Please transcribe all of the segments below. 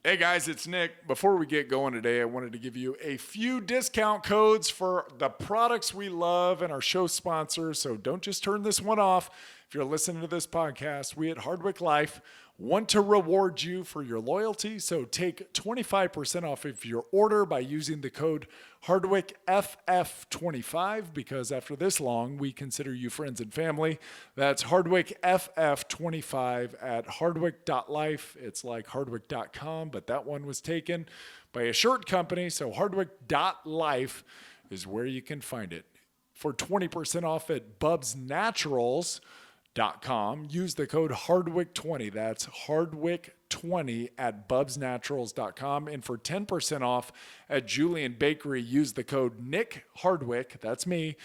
Hey guys, it's Nick. Before we get going today, I wanted to give you a few discount codes for the products we love and our show sponsors. So don't just turn this one off. If you're listening to this podcast, we at Hardwick Life want to reward you for your loyalty. So take 25% off of your order by using the code HardwickFF25, because after this long, we consider you friends and family. That's HardwickFF25 at hardwick.life. It's like hardwick.com, but that one was taken by a shirt company. So hardwick.life is where you can find it. For 20% off at bubsnaturals.com, use the code Hardwick20. That's Hardwick20 at bubsnaturals.com. And for 10% off at Julian Bakery, use the code Nick Hardwick, that's me,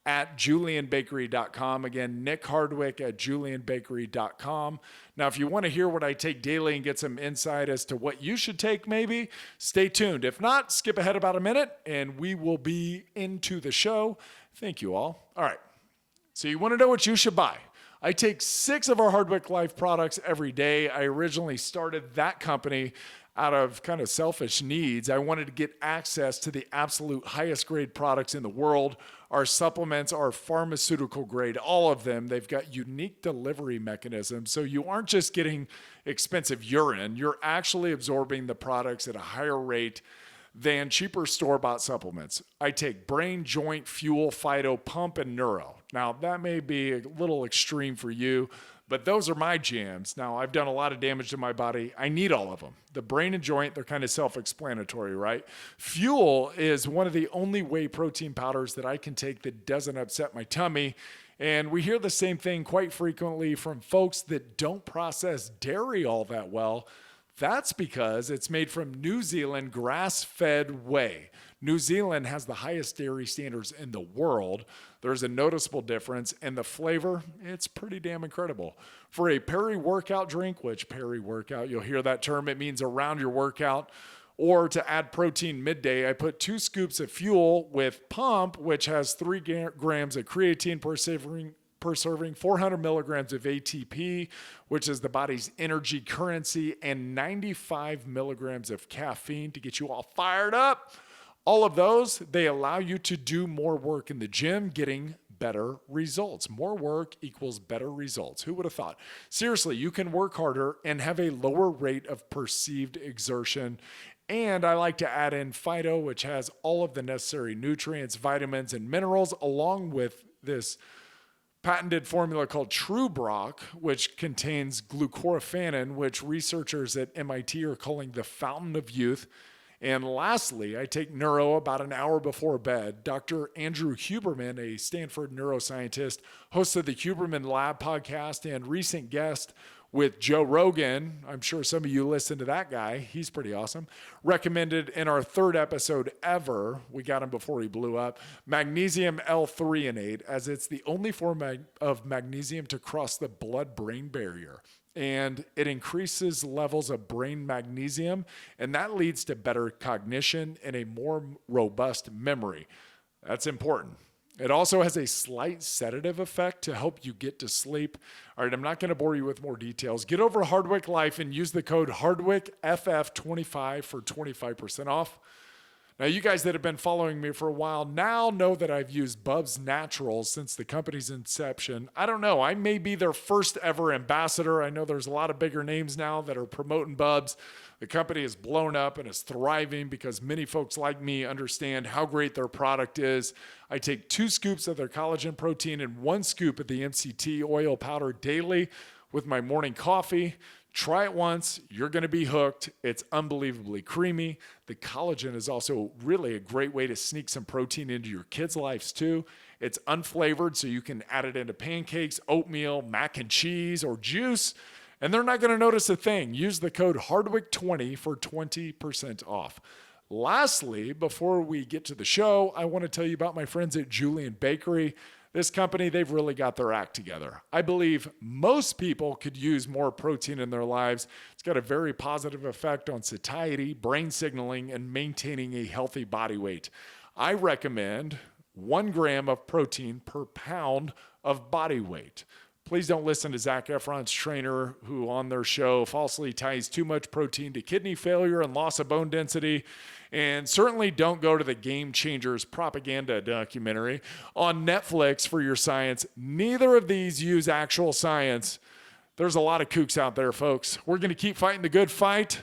at julianbakery.com. Again, Nick Hardwick at julianbakery.com. Now, if you want to hear what I take daily and get some insight as to what you should take, maybe, stay tuned. If not, skip ahead about a minute and we will be into the show. Thank you all. All right. So you want to know what you should buy. I take 6 of our Hardwick Life products every day. I originally started that company out of kind of selfish needs. I wanted to get access to the absolute highest grade products in the world. Our supplements are pharmaceutical grade, all of them. They've got unique delivery mechanisms. So you aren't just getting expensive urine, you're actually absorbing the products at a higher rate than cheaper store-bought supplements. I take brain, joint, fuel, phyto, pump, and neuro. Now, that may be a little extreme for you, but those are my jams. Now, I've done a lot of damage to my body. I need all of them. The brain and joint, they're kind of self-explanatory, right? Fuel is one of the only whey protein powders that I can take that doesn't upset my tummy. And we hear the same thing quite frequently from folks that don't process dairy all that well. That's because it's made from New Zealand grass-fed whey. New Zealand has the highest dairy standards in the world. There's a noticeable difference, and the flavor, it's pretty damn incredible. For a peri-workout drink, which peri-workout, you'll hear that term, it means around your workout, or to add protein midday, I put 2 scoops of fuel with pump, which has 3 grams of creatine per serving, 400 milligrams of ATP, which is the body's energy currency, and 95 milligrams of caffeine to get you all fired up. All of those, they allow you to do more work in the gym, getting better results. More work equals better results. Who would have thought? Seriously, you can work harder and have a lower rate of perceived exertion. And I like to add in phyto, which has all of the necessary nutrients, vitamins, and minerals, along with this patented formula called True Brock, which contains glucoraphanin, which researchers at MIT are calling the fountain of youth. And lastly, I take neuro about an hour before bed. Dr. Andrew Huberman, a Stanford neuroscientist, host of the Huberman Lab podcast and recent guest with Joe Rogan. I'm sure some of you listen to that guy. He's pretty awesome. Recommended in our 3rd episode ever, we got him before he blew up, magnesium L-threonate, as it's the only form of magnesium to cross the blood-brain barrier. And it increases levels of brain magnesium, and that leads to better cognition and a more robust memory. That's important. It also has a slight sedative effect to help you get to sleep. All right, I'm not going to bore you with more details. Get over to Hardwick Life and use the code HardwickFF25 for 25% off. Now, you guys that have been following me for a while now know that I've used Bubs Naturals since the company's inception. I don't know. I may be their first ever ambassador. I know there's a lot of bigger names now that are promoting Bubs. The company is blown up and is thriving because many folks like me understand how great their product is. I take 2 scoops of their collagen protein and 1 scoop of the MCT oil powder daily with my morning coffee. Try it once, you're going to be hooked. It's unbelievably creamy. The collagen is also really a great way to sneak some protein into your kids' lives too. It's unflavored, so you can add it into pancakes, oatmeal, mac and cheese, or juice, and they're not going to notice a thing. Use the code Hardwick20 for 20% off. Lastly, before we get to the show, I want to tell you about my friends at Julian Bakery. This company, they've really got their act together. I believe most people could use more protein in their lives. It's got a very positive effect on satiety, brain signaling, and maintaining a healthy body weight. I recommend 1 gram of protein per pound of body weight. Please don't listen to Zac Efron's trainer who on their show falsely ties too much protein to kidney failure and loss of bone density. And certainly don't go to the Game Changers propaganda documentary on Netflix for your science. Neither of these use actual science. There's a lot of kooks out there, folks. We're going to keep fighting the good fight.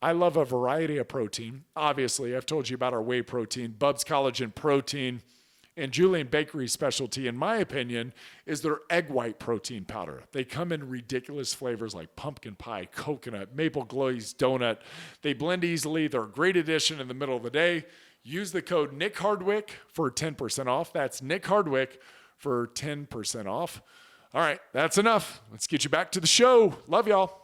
I love a variety of protein. Obviously, I've told you about our whey protein, Bubs Collagen Protein. And Julian Bakery's specialty, in my opinion, is their egg white protein powder. They come in ridiculous flavors like pumpkin pie, coconut, maple glazed donut. They blend easily. They're a great addition in the middle of the day. Use the code Nick Hardwick for 10% off. That's Nick Hardwick for 10% off. All right, that's enough. Let's get you back to the show. Love y'all.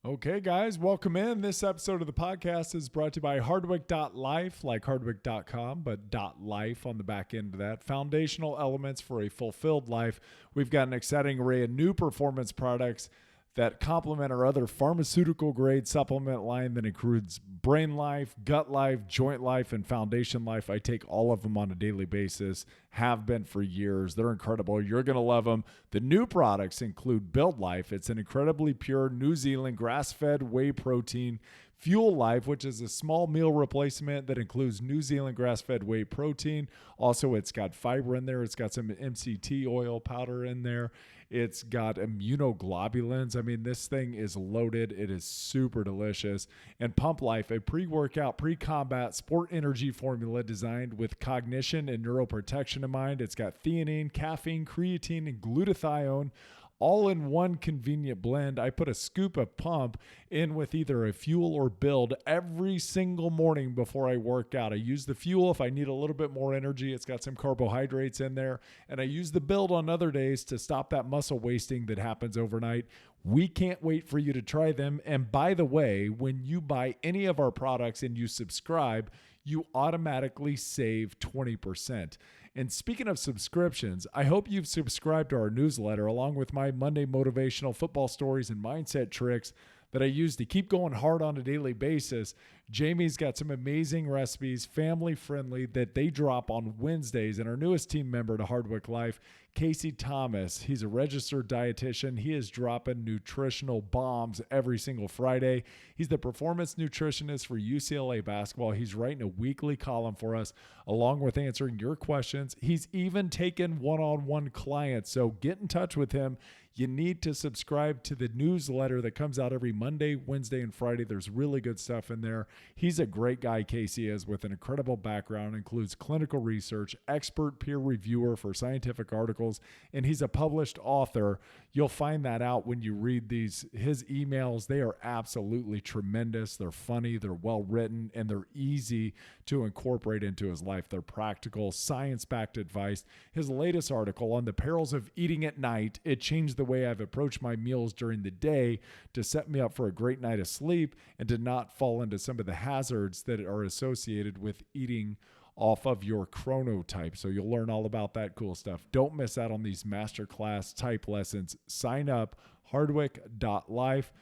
Okay, guys, welcome in. This episode of the podcast is brought to you by Hardwick.life, like Hardwick.com, but .life on the back end of that. Foundational elements for a fulfilled life. We've got an exciting array of new performance products that complement our other pharmaceutical-grade supplement line that includes Brain Life, Gut Life, Joint Life, and Foundation Life. I take all of them on a daily basis, have been for years. They're incredible. You're going to love them. The new products include Build Life. It's an incredibly pure New Zealand grass-fed whey protein. Fuel Life, which is a small meal replacement that includes New Zealand grass-fed whey protein. Also, it's got fiber in there. It's got some MCT oil powder in there. It's got immunoglobulins. I mean, this thing is loaded. It is super delicious. And Pump Life, a pre-workout, pre-combat sport energy formula designed with cognition and neuroprotection in mind. It's got theanine, caffeine, creatine, and glutathione, all in one convenient blend. I put a scoop of Pump in with either a Fuel or Build every single morning before I work out. I use the Fuel if I need a little bit more energy. It's got some carbohydrates in there. And I use the Build on other days to stop that muscle wasting that happens overnight. We can't wait for you to try them. And by the way, when you buy any of our products and you subscribe, you automatically save 20%. And speaking of subscriptions, I hope you've subscribed to our newsletter along with my Monday motivational football stories and mindset tricks that I use to keep going hard on a daily basis. Jamie's got some amazing recipes, family friendly, that they drop on Wednesdays. And our newest team member to Hardwick Life, Casey Thomas, he's a registered dietitian. He is dropping nutritional bombs every single Friday. He's the performance nutritionist for UCLA basketball. He's writing a weekly column for us along with answering your questions. He's even taken one-on-one clients. So get in touch with him. You need to subscribe to the newsletter that comes out every Monday, Wednesday, and Friday. There's really good stuff in there. He's a great guy, Casey is, with an incredible background, includes clinical research, expert peer reviewer for scientific articles, and he's a published author. You'll find that out when you read his emails. They are absolutely tremendous. They're funny, they're well written, and they're easy to incorporate into his life. They're practical, science-backed advice. His latest article on the perils of eating at night, it changed the way I've approached my meals during the day to set me up for a great night of sleep and to not fall into some of the hazards that are associated with eating off of your chronotype. So you'll learn all about that cool stuff. Don't miss out on these masterclass type lessons. Sign up, hardwick.life.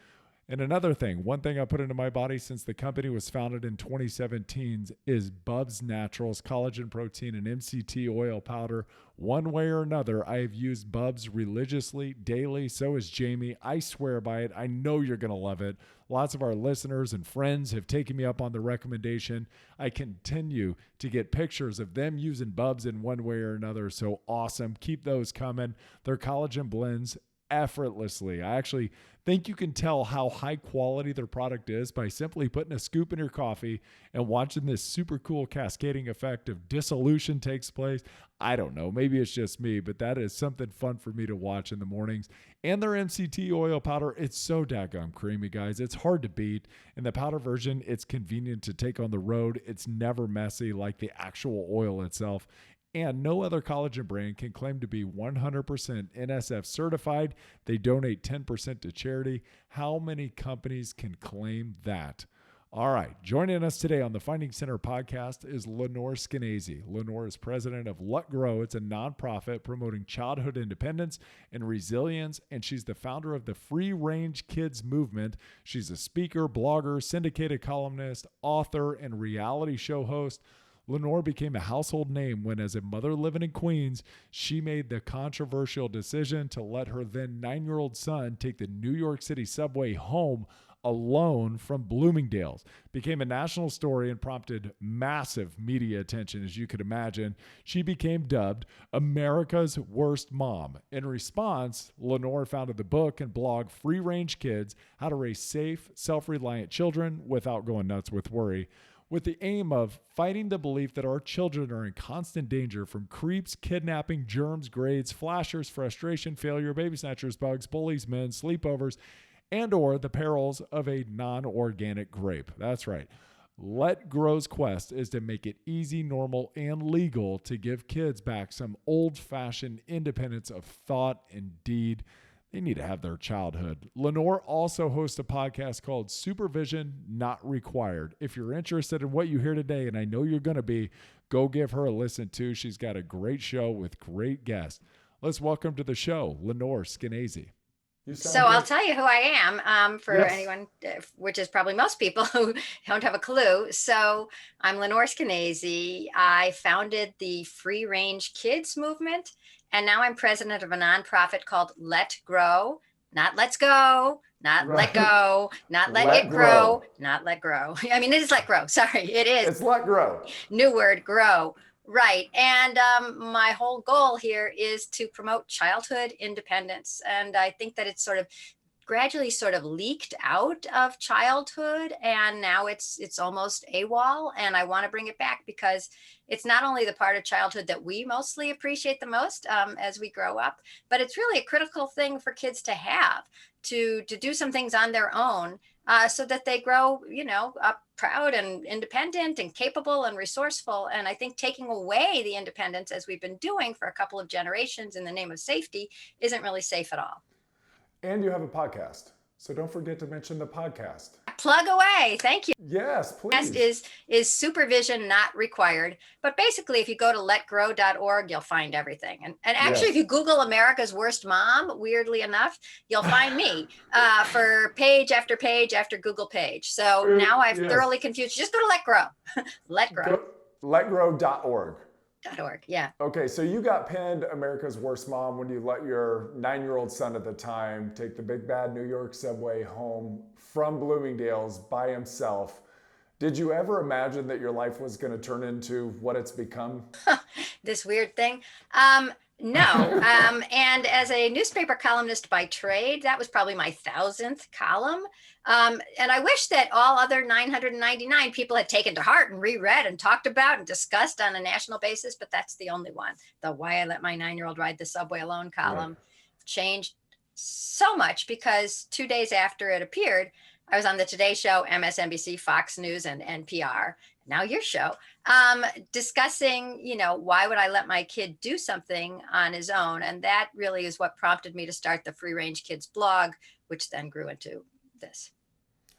And another thing, one thing I put into my body since the company was founded in 2017 is Bubs Naturals, collagen protein, and MCT oil powder. One way or another, I have used Bubs religiously, daily. So is Jamie. I swear by it. I know you're going to love it. Lots of our listeners and friends have taken me up on the recommendation. I continue to get pictures of them using Bubs in one way or another. So awesome. Keep those coming. Their collagen blends effortlessly. I actually think you can tell how high quality their product is by simply putting a scoop in your coffee and watching this super cool cascading effect of dissolution takes place. I don't know, maybe it's just me, but that is something fun for me to watch in the mornings. And their MCT oil powder, it's so daggone creamy, guys. It's hard to beat. In the powder version, it's convenient to take on the road. It's never messy like the actual oil itself. And no other collagen brand can claim to be 100% NSF certified. They donate 10% to charity. How many companies can claim that? All right, joining us today on the Finding Center podcast is Lenore Skenazy. Lenore is president of Let Grow. It's a nonprofit promoting childhood independence and resilience, and she's the founder of the Free Range Kids movement. She's a speaker, blogger, syndicated columnist, author, and reality show host. Lenore became a household name when, as a mother living in Queens, she made the controversial decision to let her then 9-year-old son take the New York City subway home alone from Bloomingdale's. Became a national story and prompted massive media attention, as you could imagine. She became dubbed America's Worst Mom. In response, Lenore founded the book and blog Free Range Kids: How to Raise Safe, Self-Reliant Children Without Going Nuts with Worry, with the aim of fighting the belief that our children are in constant danger from creeps, kidnapping, germs, grades, flashers, frustration, failure, baby snatchers, bugs, bullies, men, sleepovers, and or the perils of a non-organic grape. That's right. Let Grow's quest is to make it easy, normal, and legal to give kids back some old-fashioned independence of thought and deed. They need to have their childhood. Lenore also hosts a podcast called Supervision Not Required. If you're interested in what you hear today, and I know you're going to be, go give her a listen too. She's got a great show with great guests. Let's welcome to the show, Lenore Skenazy. So I'll tell you who I am for anyone, which is probably most people who don't have a clue. So I'm Lenore Skenazy. I founded the Free Range Kids movement, and now I'm president of a nonprofit called Let Grow, not Let's Go, not Let Go, not Let It Grow, not Let Grow. I mean, it is Let Grow. Sorry, it is. It's Let Grow. New word, grow. Right. And my whole goal here is to promote childhood independence. And I think that it's sort of gradually sort of leaked out of childhood, and now it's almost AWOL. And I want to bring it back because it's not only the part of childhood that we mostly appreciate the most as we grow up, but it's really a critical thing for kids to have, to do some things on their own so that they grow, up proud and independent and capable and resourceful. And I think taking away the independence, as we've been doing for a couple of generations in the name of safety, isn't really safe at all. And you have a podcast, so don't forget to mention the podcast. Plug away. Thank you. Yes, please. Podcast is Supervision Not Required. But basically, if you go to letgrow.org, you'll find everything. And actually, if you Google America's Worst Mom, weirdly enough, you'll find me for page after page after Google page. So now I've thoroughly confused. Just go to Let Grow. Let Grow. Letgrow.org. .org, yeah. Okay, so you got pinned America's Worst Mom when you let your 9-year-old son at the time take the big bad New York subway home from Bloomingdale's by himself. Did you ever imagine that your life was going to turn into what it's become? This weird thing? No. And as a newspaper columnist by trade, that was probably my 1,000th column. And I wish that all other 999 people had taken to heart and reread and talked about and discussed on a national basis, but that's the only one. The Why I Let My 9-year-old Ride the Subway Alone column changed so much because 2 days after it appeared, I was on the Today Show, MSNBC, Fox News, and NPR. Now your show, discussing, why would I let my kid do something on his own? And that really is what prompted me to start the Free Range Kids blog, which then grew into this.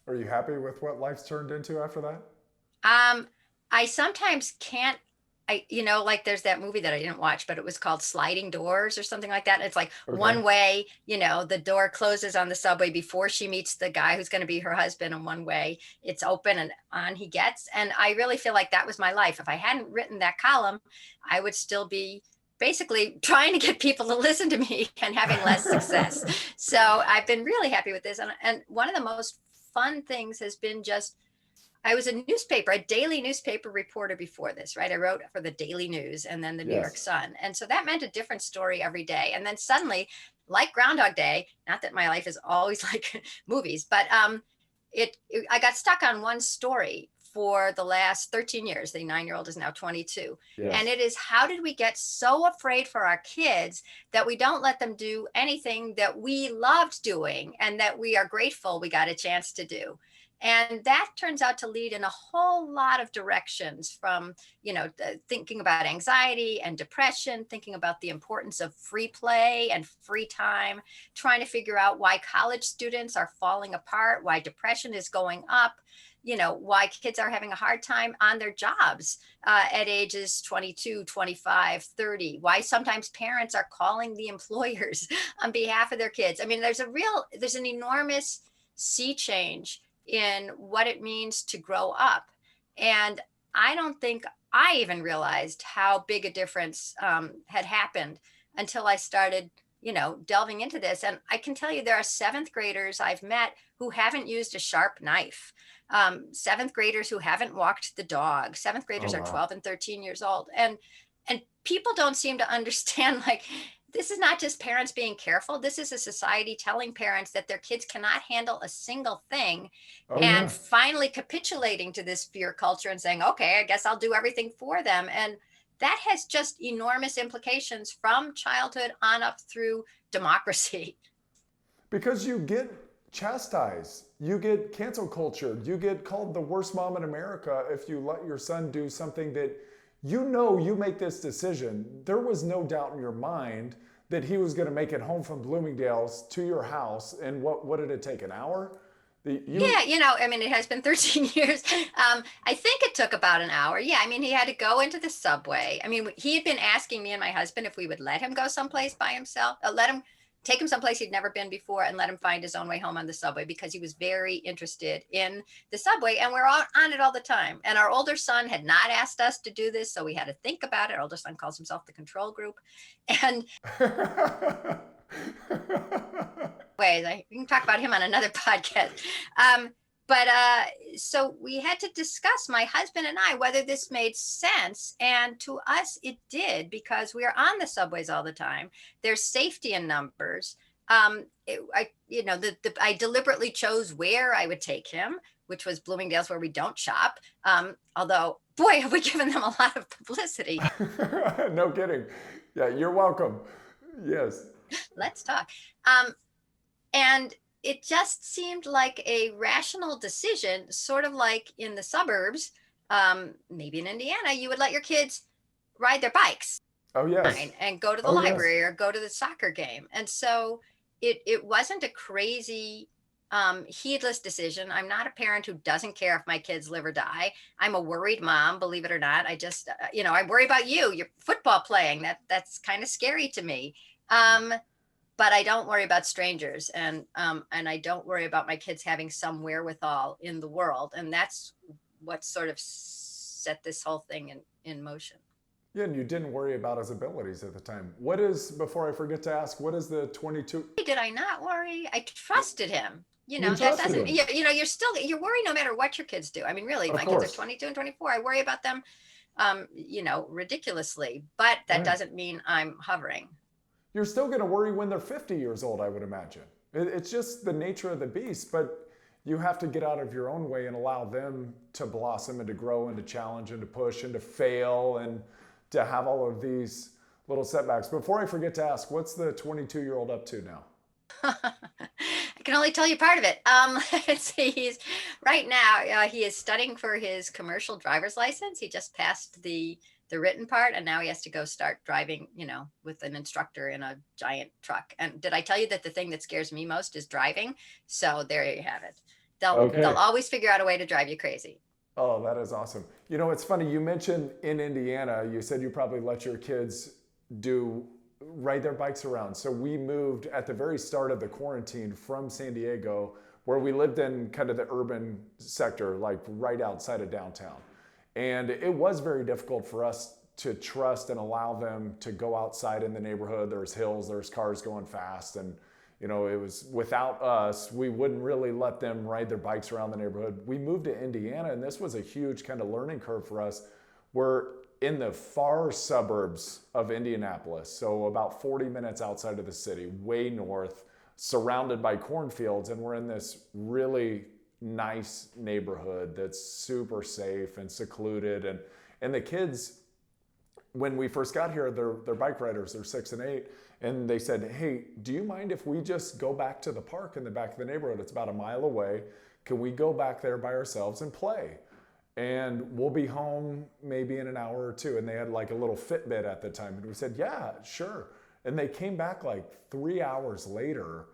Are you happy with what life's turned into after that? I sometimes can't, like there's that movie that I didn't watch, but it was called Sliding Doors or something like that. It's like one way, the door closes on the subway before she meets the guy who's going to be her husband, and one way it's open and on he gets. And I really feel like that was my life. If I hadn't written that column, I would still be basically trying to get people to listen to me and having less success. So I've been really happy with this. And one of the most fun things has been I was a daily newspaper reporter before this, right? I wrote for the Daily News and then the New York Sun. And so that meant a different story every day. And then suddenly, like Groundhog Day, not that my life is always like movies, but I got stuck on one story for the last 13 years. The 9-year-old is now 22. Yes. And it is, how did we get so afraid for our kids that we don't let them do anything that we loved doing and that we are grateful we got a chance to do? And that turns out to lead in a whole lot of directions, from, thinking about anxiety and depression, thinking about the importance of free play and free time, trying to figure out why college students are falling apart, why depression is going up, why kids are having a hard time on their jobs at ages 22, 25, 30, why sometimes parents are calling the employers on behalf of their kids. I mean, there's an enormous sea change in what it means to grow up. And I don't think I even realized how big a difference had happened until I started, delving into this. And I can tell you there are seventh graders I've met who haven't used a sharp knife, seventh graders who haven't walked the dog. Seventh Oh, graders are wow. 12 and 13 years old. And people don't seem to understand, like, this is not just parents being careful. This is a society telling parents that their kids cannot handle a single thing, Oh, and yeah. finally capitulating to this fear culture and saying, okay, I guess I'll do everything for them. And that has just enormous implications from childhood on up through democracy. Because you get chastised, you get cancel cultured, you get called the worst mom in America if you let your son do something that you make this decision. There was no doubt in your mind that he was going to make it home from Bloomingdale's to your house. And what did it take? An hour? Yeah, I mean, it has been 13 years. I think it took about an hour. Yeah, I mean, he had to go into the subway. I mean, he had been asking me and my husband if we would let him go someplace by himself, let him take him someplace he'd never been before, and let him find his own way home on the subway, because he was very interested in the subway, and we're on it all the time. And our older son had not asked us to do this, so we had to think about it. Our older son calls himself the control group. And ways. We can talk about him on another podcast. But so we had to discuss, my husband and I, whether this made sense. And to us, it did, because we are on the subways all the time. There's safety in numbers. I deliberately chose where I would take him, which was Bloomingdale's, where we don't shop. Although, boy, have we given them a lot of publicity. No kidding. Yeah, you're welcome. Yes. Let's talk. And it just seemed like a rational decision, sort of like in the suburbs, maybe in Indiana, you would let your kids ride their bikes Oh, yes. and go to the Oh, yes. library or go to the soccer game. And so it wasn't a crazy, heedless decision. I'm not a parent who doesn't care if my kids live or die. I'm a worried mom, believe it or not. I just, I worry about your football playing. That's kind of scary to me. But I don't worry about strangers, and I don't worry about my kids having some wherewithal in the world. And that's what sort of set this whole thing in motion. Yeah, and you didn't worry about his abilities at the time. Before I forget to ask, what is the 22? Did I not worry? I trusted him. You That trusted doesn't, him. you're worried no matter what your kids do. I mean, really, Of my kids are course. 22 and 24. I worry about them, ridiculously, but that Right. doesn't mean I'm hovering. You're still going to worry when they're 50 years old, I would imagine. It's just the nature of the beast, but you have to get out of your own way and allow them to blossom and to grow and to challenge and to push and to fail and to have all of these little setbacks. Before I forget to ask, what's the 22-year-old up to now? I can only tell you part of it. Let's see, he's right now, he is studying for his commercial driver's license. He just passed the written part, and now he has to go start driving, with an instructor in a giant truck. And did I tell you that the thing that scares me most is driving? So there you have it. They'll always figure out a way to drive you crazy. Oh, that is awesome. It's funny. You mentioned in Indiana, you said you probably let your kids ride their bikes around. So we moved at the very start of the quarantine from San Diego, where we lived in kind of the urban sector, like right outside of downtown. And it was very difficult for us to trust and allow them to go outside in the neighborhood. There's hills, there's cars going fast. And, it was without us, we wouldn't really let them ride their bikes around the neighborhood. We moved to Indiana, and this was a huge kind of learning curve for us. We're in the far suburbs of Indianapolis, so about 40 minutes outside of the city, way north, surrounded by cornfields. And we're in this really nice neighborhood that's super safe and secluded. And the kids, when we first got here, they're bike riders, they're 6 and 8. And they said, hey, do you mind if we just go back to the park in the back of the neighborhood? It's about a mile away. Can we go back there by ourselves and play? And we'll be home maybe in an hour or two. And they had like a little Fitbit at the time. And we said, yeah, sure. And they came back like 3 hours later.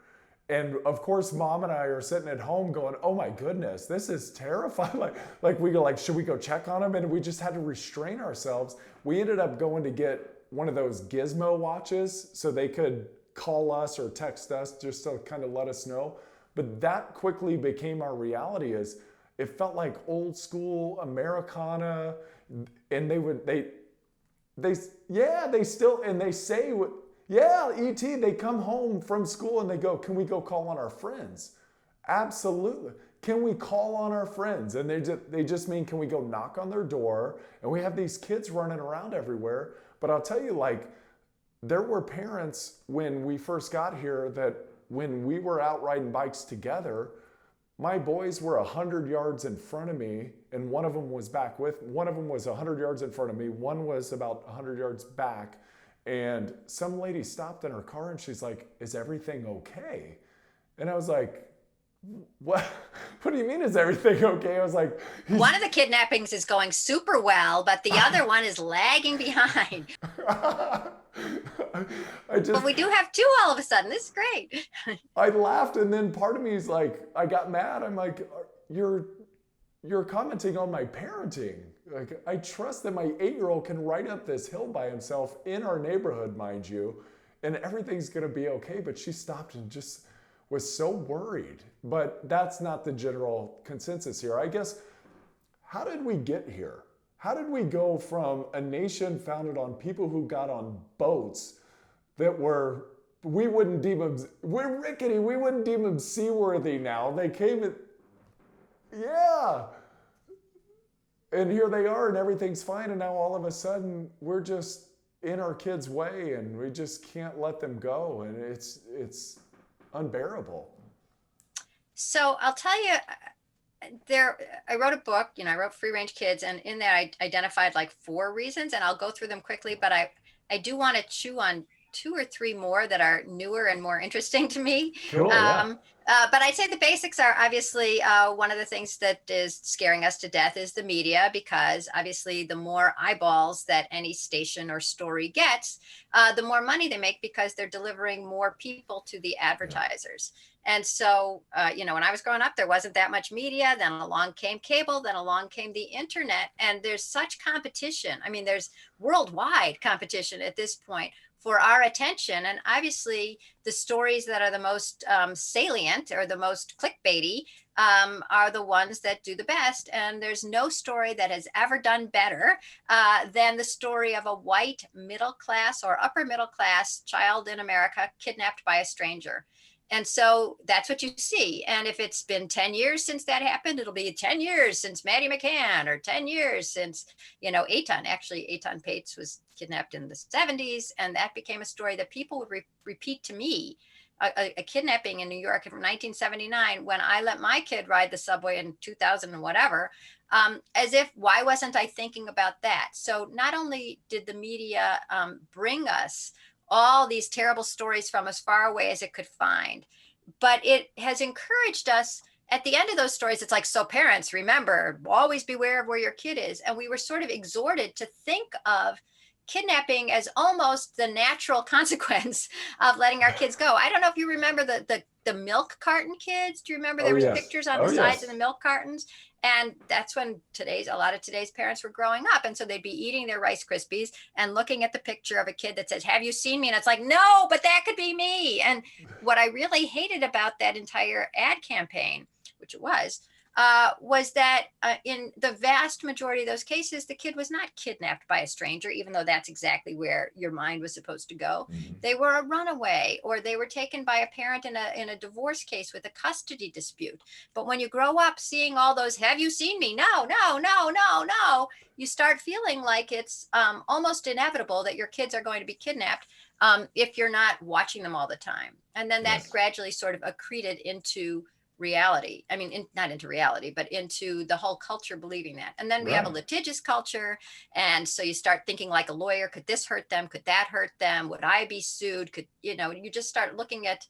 And of course, Mom and I are sitting at home going, oh my goodness, this is terrifying. Like we go, should we go check on them? And we just had to restrain ourselves. We ended up going to get one of those gizmo watches so they could call us or text us just to kind of let us know. But that quickly became our reality. Is it felt like old school Americana, and they yeah, they still, and they say, yeah, ET, they come home from school and they go, can we go call on our friends? Absolutely. Can we call on our friends? And they just mean, can we go knock on their door? And we have these kids running around everywhere. But I'll tell you, like, there were parents when we first got here that when we were out riding bikes together, my boys were 100 yards in front of me, and one of them was 100 yards in front of me, one was about 100 yards back, and some lady stopped in her car and she's like, is everything okay? And I was like, what do you mean, is everything okay? I was like, one of the kidnappings is going super well, but the other one is lagging behind. But we do have two all of a sudden. This is great. I laughed, and then part of me is like, I got mad. I'm like, you're commenting on my parenting. Like, I trust that my 8-year-old can ride up this hill by himself in our neighborhood, mind you, and everything's gonna be okay. But she stopped and just was so worried. But that's not the general consensus here. I guess, how did we get here? How did we go from a nation founded on people who got on boats that we're rickety, we wouldn't deem them seaworthy now. They came in, yeah. And here they are, and everything's fine, and now all of a sudden we're just in our kids' way, and we just can't let them go, and it's unbearable. So I'll tell you, I wrote a book, I wrote Free Range Kids, and in there I identified like 4 reasons, and I'll go through them quickly, but I do want to chew on 2 or 3 more that are newer and more interesting to me. Sure, yeah. But I'd say the basics are obviously one of the things that is scaring us to death is the media, because obviously the more eyeballs that any station or story gets, the more money they make, because they're delivering more people to the advertisers. Yeah. And so, when I was growing up, there wasn't that much media. Then along came cable, then along came the internet. And there's such competition. I mean, there's worldwide competition at this point for our attention. And obviously the stories that are the most salient or the most clickbaity are the ones that do the best. And there's no story that has ever done better than the story of a white middle class or upper middle class child in America kidnapped by a stranger. And so that's what you see. And if it's been 10 years since that happened, it'll be 10 years since Maddie McCann, or 10 years since, Eitan. Actually, Eitan Pates was kidnapped in the 70s. And that became a story that people would repeat to me. A kidnapping in New York from 1979, when I let my kid ride the subway in 2000 and whatever, as if, why wasn't I thinking about that? So not only did the media bring us all these terrible stories from as far away as it could find, but it has encouraged us at the end of those stories. It's like, so parents, remember, always beware of where your kid is. And we were sort of exhorted to think of kidnapping as almost the natural consequence of letting our kids go. I don't know if you remember the milk carton kids. Do you remember there was pictures on the sides of the milk cartons? And that's when a lot of today's parents were growing up. And so they'd be eating their Rice Krispies and looking at the picture of a kid that says, have you seen me? And it's like, no, but that could be me. And what I really hated about that entire ad campaign, which it was that in the vast majority of those cases, the kid was not kidnapped by a stranger, even though that's exactly where your mind was supposed to go. Mm-hmm. They were a runaway, or they were taken by a parent in a divorce case with a custody dispute. But when you grow up seeing all those, have you seen me? No, no, no, no, no. You start feeling like it's almost inevitable that your kids are going to be kidnapped if you're not watching them all the time. And then that gradually sort of accreted into reality. I mean, not into reality, but into the whole culture believing that. And then we have a litigious culture. And so you start thinking like a lawyer, could this hurt them? Could that hurt them? Would I be sued? You just start looking at,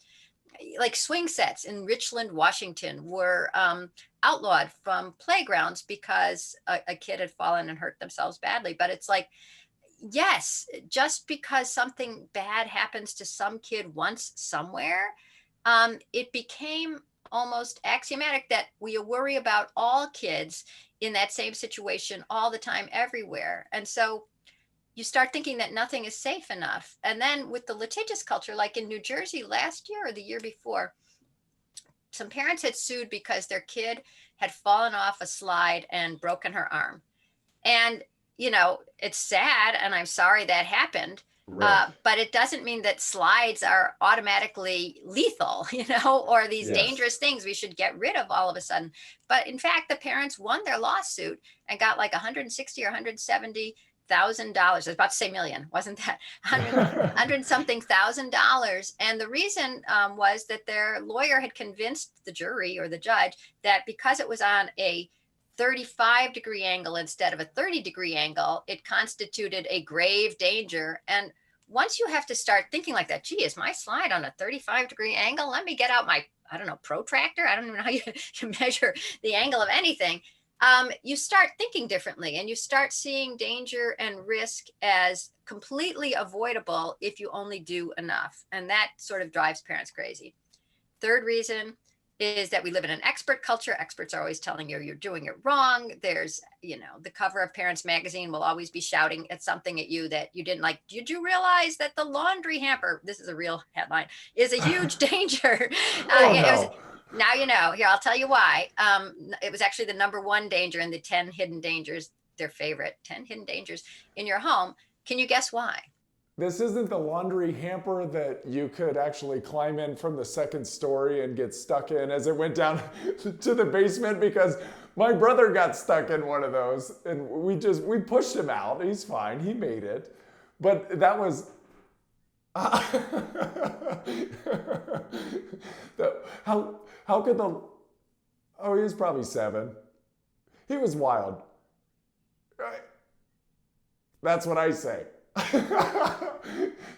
like, swing sets in Richland, Washington were outlawed from playgrounds because a kid had fallen and hurt themselves badly. But it's like, yes, just because something bad happens to some kid once somewhere, it became almost axiomatic that we worry about all kids in that same situation all the time, everywhere. And so you start thinking that nothing is safe enough. And then with the litigious culture, like in New Jersey last year or the year before, some parents had sued because their kid had fallen off a slide and broken her arm. And it's sad and I'm sorry that happened. Right. But it doesn't mean that slides are automatically lethal, or these Yes. dangerous things we should get rid of all of a sudden. But in fact, the parents won their lawsuit and got like 160 or 170,000 dollars. I was about to say million, wasn't that 100 something $1,000? And the reason was that their lawyer had convinced the jury or the judge that because it was on a 35-degree angle instead of a 30-degree angle, it constituted a grave danger. And once you have to start thinking like that, gee, is my slide on a 35-degree angle? Let me get out my, I don't know, protractor. I don't even know how you measure the angle of anything. You start thinking differently and you start seeing danger and risk as completely avoidable if you only do enough. And that sort of drives parents crazy. Third reason is that we live in an expert culture. Experts are always telling you you're doing it wrong. There's, the cover of Parents Magazine will always be shouting at something at you that you didn't like. Did you realize that the laundry hamper, this is a real headline, is a huge danger? Oh, It was, no. now you know. Here, I'll tell you why. It was actually the number one danger in the 10 hidden dangers, their favorite 10 hidden dangers in your home. Can you guess why? This isn't the laundry hamper that you could actually climb in from the second story and get stuck in as it went down to the basement, because my brother got stuck in one of those and we pushed him out. He's fine. He made it. But that was how could the oh, he was probably 7. He was wild. That's what I say.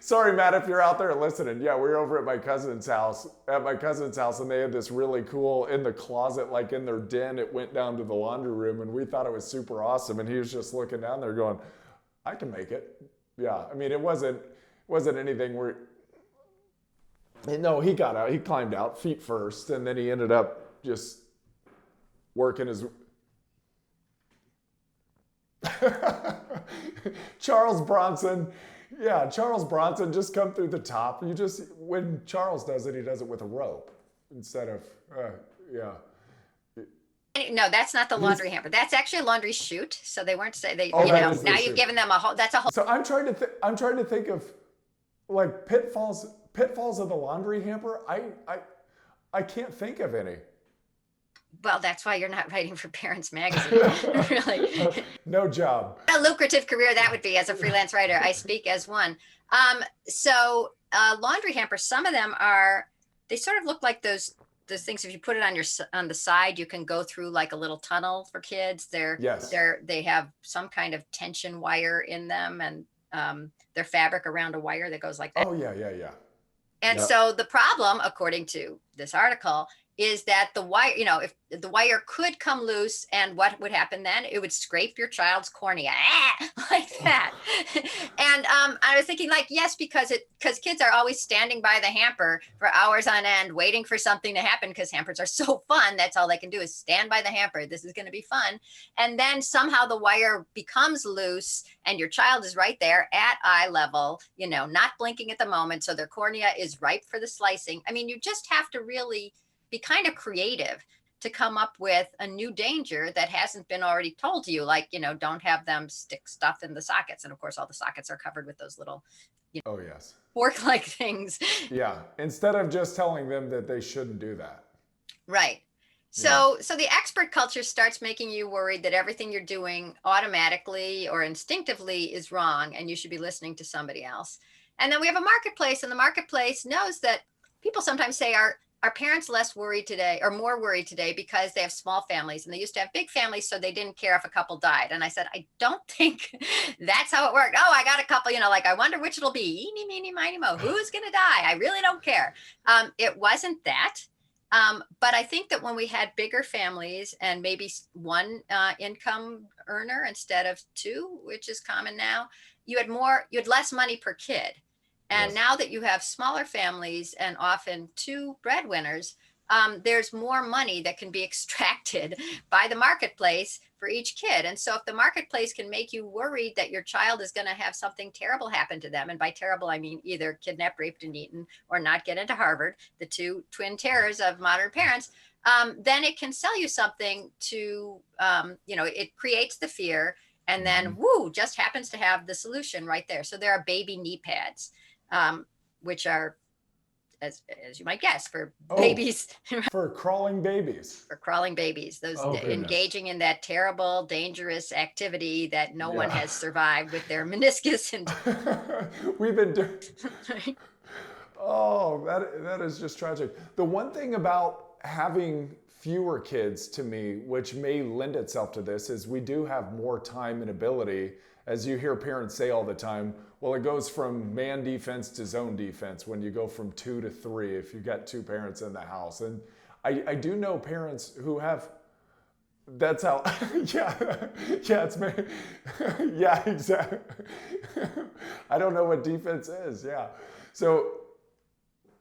Sorry, Matt, if you're out there listening. Yeah, we were over at my cousin's house, and they had this really cool in the closet, like in their den, it went down to the laundry room, and we thought it was super awesome. And he was just looking down there going, I can make it. Yeah, I mean, it wasn't anything where, no, he got out, he climbed out feet first, and then he ended up just working his, Charles Bronson. Yeah, Charles Bronson, just come through the top. When Charles does it, he does it with a rope instead of, yeah. No, that's not the laundry hamper. That's actually a laundry chute. So they weren't say they, Oh, that is the now chute. you've given them a whole, that's a whole. So I'm trying to think of like pitfalls of the laundry hamper. I can't think of any. Well, that's why you're not writing for Parents Magazine, really. No job. What a lucrative career that would be as a freelance writer. I speak as one. So laundry hampers, some of them they sort of look like those things. If you put it on the side, you can go through like a little tunnel for kids. Yes. They have some kind of tension wire in them, and they're fabric around a wire that goes like that. Oh yeah. And Yep. so the problem, according to this article, is that the wire, if the wire could come loose, and what would happen then? It would scrape your child's cornea, like that. And I was thinking, like, yes, because kids are always standing by the hamper for hours on end, waiting for something to happen, because hampers are so fun. That's all they can do is stand by the hamper. This is going to be fun. And then somehow the wire becomes loose, and your child is right there at eye level, not blinking at the moment. So their cornea is ripe for the slicing. I mean, you just have to really be kind of creative to come up with a new danger that hasn't been already told to you. Like, don't have them stick stuff in the sockets. And of course, all the sockets are covered with those little, Oh yes. fork-like things. Yeah. Instead of just telling them that they shouldn't do that. Right. So the expert culture starts making you worried that everything you're doing automatically or instinctively is wrong, and you should be listening to somebody else. And then we have a marketplace, and the marketplace knows that people sometimes say, are parents less worried today or more worried today because they have small families, and they used to have big families, so they didn't care if a couple died? And I said, I don't think that's how it worked. Oh, I got a couple, like, I wonder which it'll be. Eeny, meeny, miny, mo. Who's going to die? I really don't care. It wasn't that. But I think that when we had bigger families and maybe one income earner instead of two, which is common now, you had less money per kid. And Yes. now that you have smaller families and often two breadwinners, there's more money that can be extracted by the marketplace for each kid. And so if the marketplace can make you worried that your child is going to have something terrible happen to them, and by terrible, I mean either kidnapped, raped, and eaten, or not get into Harvard, the two twin terrors of modern parents, then it can sell you something to, it creates the fear. and then woo, just happens to have the solution right there. So there are baby knee pads, which are, as you might guess, for babies. For crawling babies. For crawling babies, those engaging in that terrible, dangerous activity that no one has survived with their meniscus. And we've been doing. Oh, that is just tragic. The one thing about having fewer kids, to me, which may lend itself to this, is we do have more time and ability. As you hear parents say all the time, well, it goes from man defense to zone defense when you go from 2 to 3 if you've got 2 parents in the house. And I do know parents who have, that's how, it's me. Yeah, exactly. I don't know what defense is, So,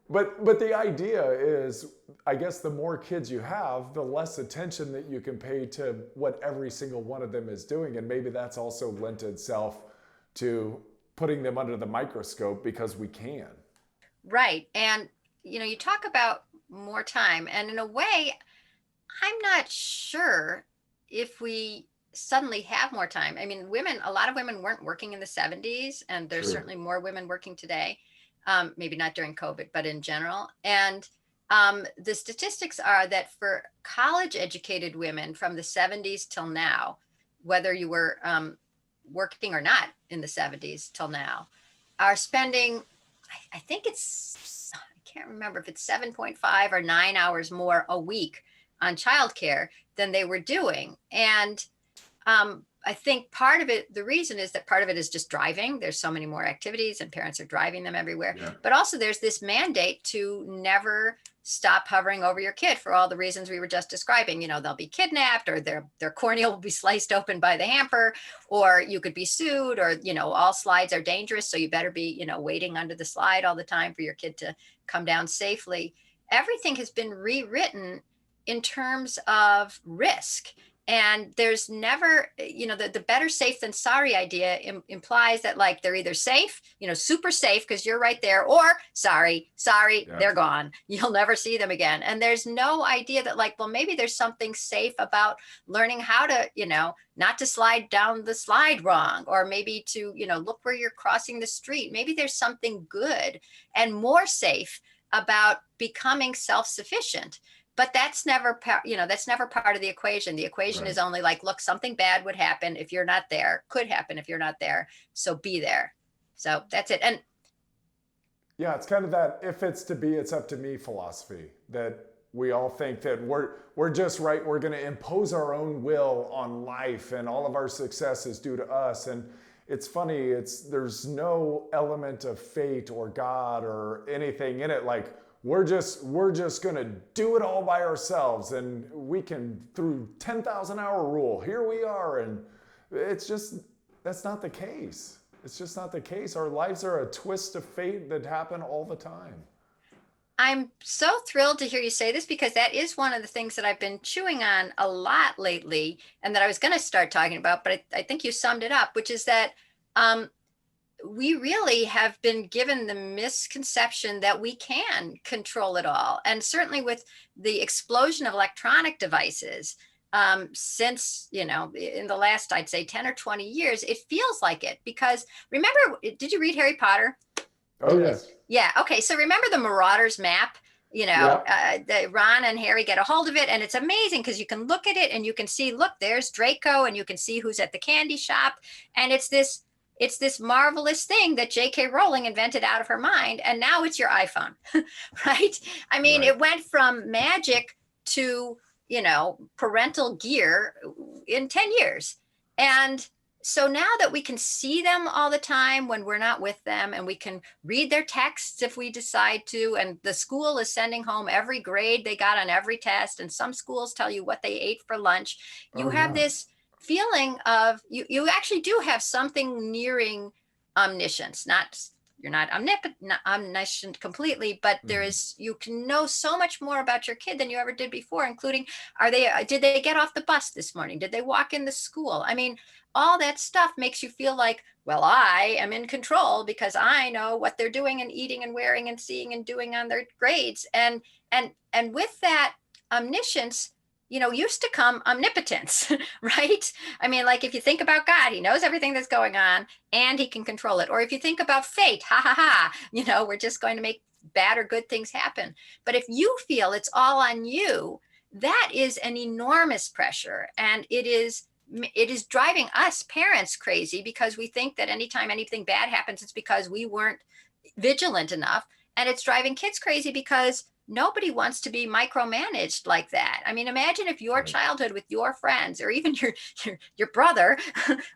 but the idea is, I guess the more kids you have, the less attention that you can pay to what every single one of them is doing. And maybe that's also lent itself to putting them under the microscope because we can. Right. And, you talk about more time, and in a way, I'm not sure if we suddenly have more time. I mean, a lot of women weren't working in the 70s, and there's certainly more women working today. Maybe not during COVID, but in general. And the statistics are that for college educated women from the 70s till now, whether you were working or not in the 70s till now, are spending, I think I can't remember if it's 7.5 or 9 hours more a week on childcare than they were doing. And I think part of it, the reason is that part of it is just driving. There's so many more activities and parents are driving them everywhere. But also there's this mandate to never stop hovering over your kid for all the reasons we were just describing. They'll be kidnapped, or their cornea will be sliced open by the hamper, or you could be sued, or, all slides are dangerous. So you better be, waiting under the slide all the time for your kid to come down safely. Everything has been rewritten in terms of risk. And there's never, the better safe than sorry idea implies that, like, they're either safe, super safe because you're right there, or sorry, they're gone. You'll never see them again. And there's no idea that, like, well, maybe there's something safe about learning how to, not to slide down the slide wrong, or maybe to, look where you're crossing the street. Maybe there's something good and more safe about becoming self-sufficient. But that's never part of the equation. The equation is only like, look, something bad would happen if you're not there, could happen if you're not there. So be there. So that's it. And yeah, it's kind of that, if it's to be, it's up to me philosophy, that we all think that we're just right. We're going to impose our own will on life, and all of our success is due to us. And it's funny, there's no element of fate or God or anything in it. Like, we're just going to do it all by ourselves, and we can, through 10,000 hour rule, here we are. And that's not the case. It's just not the case. Our lives are a twist of fate that happen all the time. I'm so thrilled to hear you say this, because that is one of the things that I've been chewing on a lot lately, and that I was going to start talking about, but I think you summed it up, which is that we really have been given the misconception that we can control it all. And certainly with the explosion of electronic devices, since, in the last, I'd say 10 or 20 years, it feels like it. Because remember, did you read Harry Potter? Oh, yes. Yeah. Okay. So remember the Marauders map? Ron and Harry get a hold of it, and it's amazing because you can look at it and you can see, look, there's Draco, and you can see who's at the candy shop. And it's this marvelous thing that J.K. Rowling invented out of her mind. And now it's your iPhone, right? I mean, It went from magic to, parental gear in 10 years. And so now that we can see them all the time when we're not with them, and we can read their texts if we decide to, and the school is sending home every grade they got on every test, and some schools tell you what they ate for lunch, you have this feeling of you actually do have something nearing omniscience. You're not omniscient completely, but there is, you can know so much more about your kid than you ever did before, including, did they get off the bus this morning? Did they walk in the school? I mean, all that stuff makes you feel like, well, I am in control because I know what they're doing and eating and wearing and seeing and doing on their grades. And with that omniscience, used to come omnipotence, right? I mean, like if you think about God, he knows everything that's going on and he can control it. Or if you think about fate, ha ha ha, we're just going to make bad or good things happen. But if you feel it's all on you, that is an enormous pressure. And it is driving us parents crazy because we think that anytime anything bad happens, it's because we weren't vigilant enough. And it's driving kids crazy because nobody wants to be micromanaged like that. I mean, imagine if your childhood with your friends or even your brother,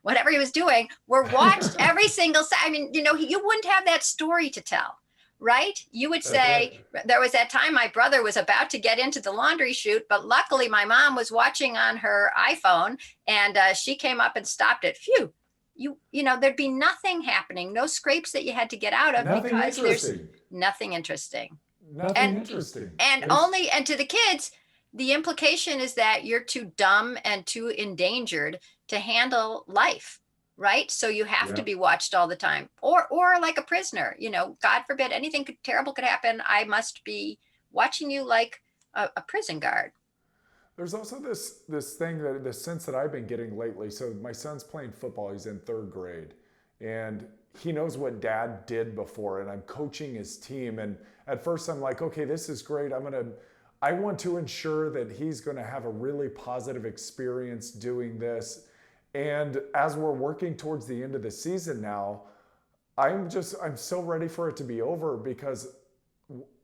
whatever he was doing, were watched every single second. I mean, you wouldn't have that story to tell, right? You would say, there was that time my brother was about to get into the laundry chute, but luckily my mom was watching on her iPhone and she came up and stopped it. Phew. There'd be nothing happening, no scrapes that you had to get out of because there's nothing interesting. Nothing interesting. And to the kids, the implication is that you're too dumb and too endangered to handle life, right? So you have to be watched all the time, or like a prisoner. God forbid anything terrible could happen. I must be watching you like a prison guard. There's also this thing that the sense that I've been getting lately. So my son's playing football. He's in 3rd grade, and he knows what dad did before, and I'm coaching his team. And at first I'm like, okay, this is great. I want to ensure that he's going to have a really positive experience doing this. And as we're working towards the end of the season now, I'm so ready for it to be over because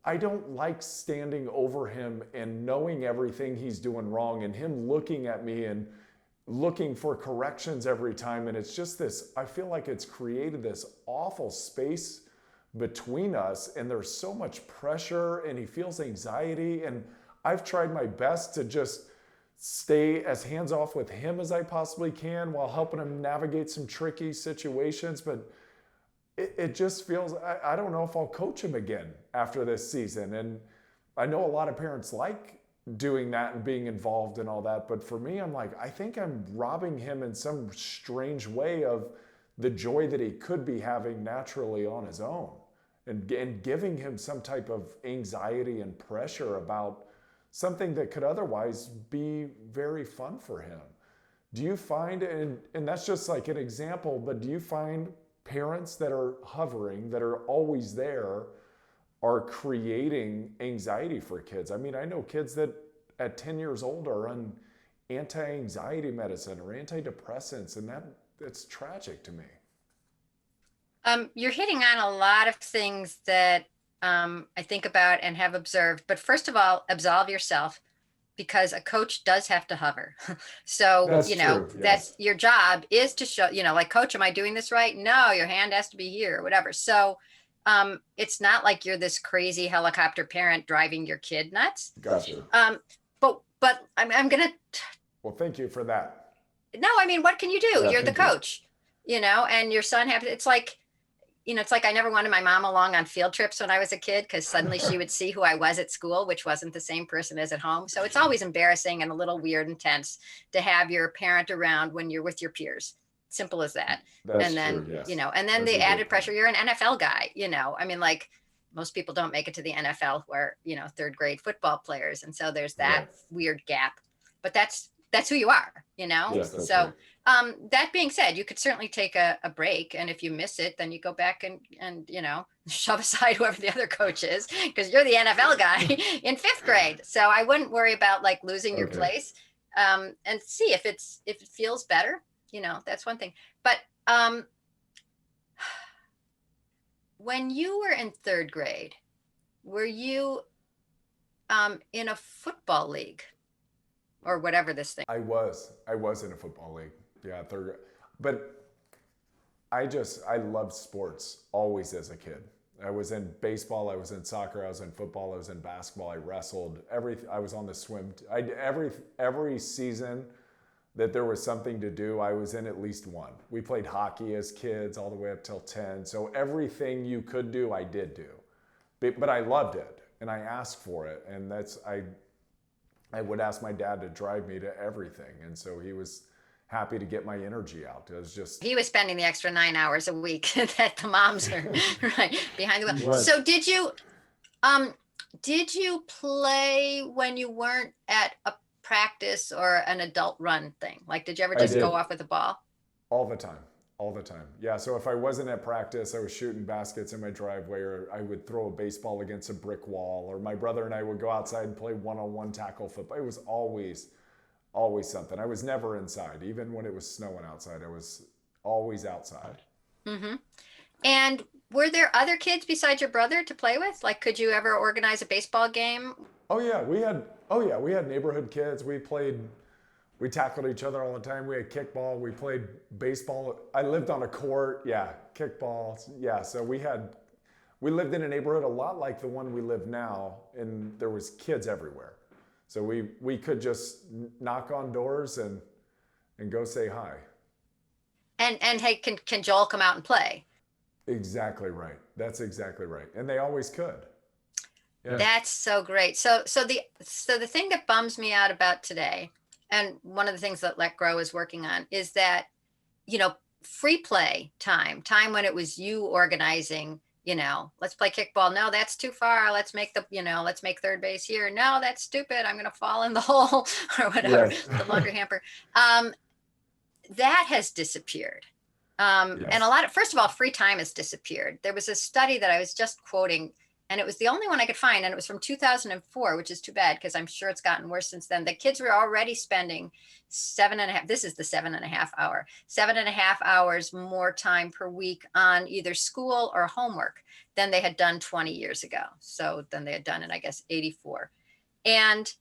I don't like standing over him and knowing everything he's doing wrong and him looking at me and looking for corrections every time. And it's just I feel like it's created this awful space between us, and there's so much pressure and he feels anxiety. And I've tried my best to just stay as hands off with him as I possibly can while helping him navigate some tricky situations. But it just feels, I don't know if I'll coach him again after this season. And I know a lot of parents like doing that and being involved and all that. But for me, I'm like, I think I'm robbing him in some strange way of the joy that he could be having naturally on his own, and giving him some type of anxiety and pressure about something that could otherwise be very fun for him. Do you find, and that's just like an example, but do you find parents that are hovering, that are always there, are creating anxiety for kids? I mean, I know kids that at 10 years old are on anti-anxiety medicine or antidepressants, and that's tragic to me. You're hitting on a lot of things that I think about and have observed. But first of all, absolve yourself, because a coach does have to hover. So, That's true, yes. That's your job, is to show, like, coach, am I doing this right? No, your hand has to be here, or whatever. So it's not like you're this crazy helicopter parent driving your kid nuts. Gotcha. But I'm going to. Well, thank you for that. No, I mean, what can you do? Yeah, You're the coach, and your son it's like, it's like I never wanted my mom along on field trips when I was a kid, because suddenly she would see who I was at school, which wasn't the same person as at home. So it's always embarrassing and a little weird and tense to have your parent around when you're with your peers. Simple as that. That's and then, true, yes. And then That's the a added good pressure, you're an NFL guy, I mean, like, most people don't make it to the NFL, where, 3rd grade football players. And so there's that weird gap, but that's who you are, Yes, that's so right. that being said, you could certainly take a break, and if you miss it, then you go back and shove aside whoever the other coach is, because you're the NFL guy in 5th grade. So I wouldn't worry about like losing your place, and see if it feels better. That's one thing. But when you were in 3rd grade, were you in a football league or whatever this thing? I was in a football league. Yeah, 3rd grade. But I loved sports always as a kid. I was in baseball, I was in soccer, I was in football, I was in basketball, I wrestled. I was on the swim. Every season that there was something to do, I was in at least one. We played hockey as kids all the way up till 10. So everything you could do, I did do. But I loved it, and I asked for it. And I would ask my dad to drive me to everything. And so he was happy to get my energy out. It was just... He was spending the extra 9 hours a week that the moms are right behind the wheel. Right. So did you play when you weren't at a practice or an adult run thing? Like, did you ever I just go did. off with a ball? All the time. All the time. Yeah. So if I wasn't at practice, I was shooting baskets in my driveway, or I would throw a baseball against a brick wall, or my brother and I would go outside and play one-on-one tackle football. It was always something. I was never inside. Even when it was snowing outside, I was always outside. Mm-hmm. And were there other kids besides your brother to play with? Like, could you ever organize a baseball game? We had neighborhood kids. We tackled each other all the time. We had kickball. We played baseball. I lived on a court. Yeah, kickball. Yeah, so we lived in a neighborhood a lot like the one we live now, and there was kids everywhere. So we could just knock on doors and go say hi. And hey, can Joel come out and play? Exactly right. That's exactly right. And they always could. Yeah. That's so great. So the thing that bums me out about today, and one of the things that Let Grow is working on, is that, you know, free play time when it was you organizing, you know, let's play kickball. No, that's too far. Let's make let's make third base here. No, that's stupid. I'm going to fall in the hole or whatever, Yes. the longer hamper. That has disappeared. Yes. And first of all, free time has disappeared. There was a study that I was just quoting, and it was the only one I could find, and it was from 2004, which is too bad because I'm sure it's gotten worse since then. The kids were already spending 7.5, this is the 7.5 hours more time per week on either school or homework than they had done 20 years ago. So than they had done in, I guess, 84. And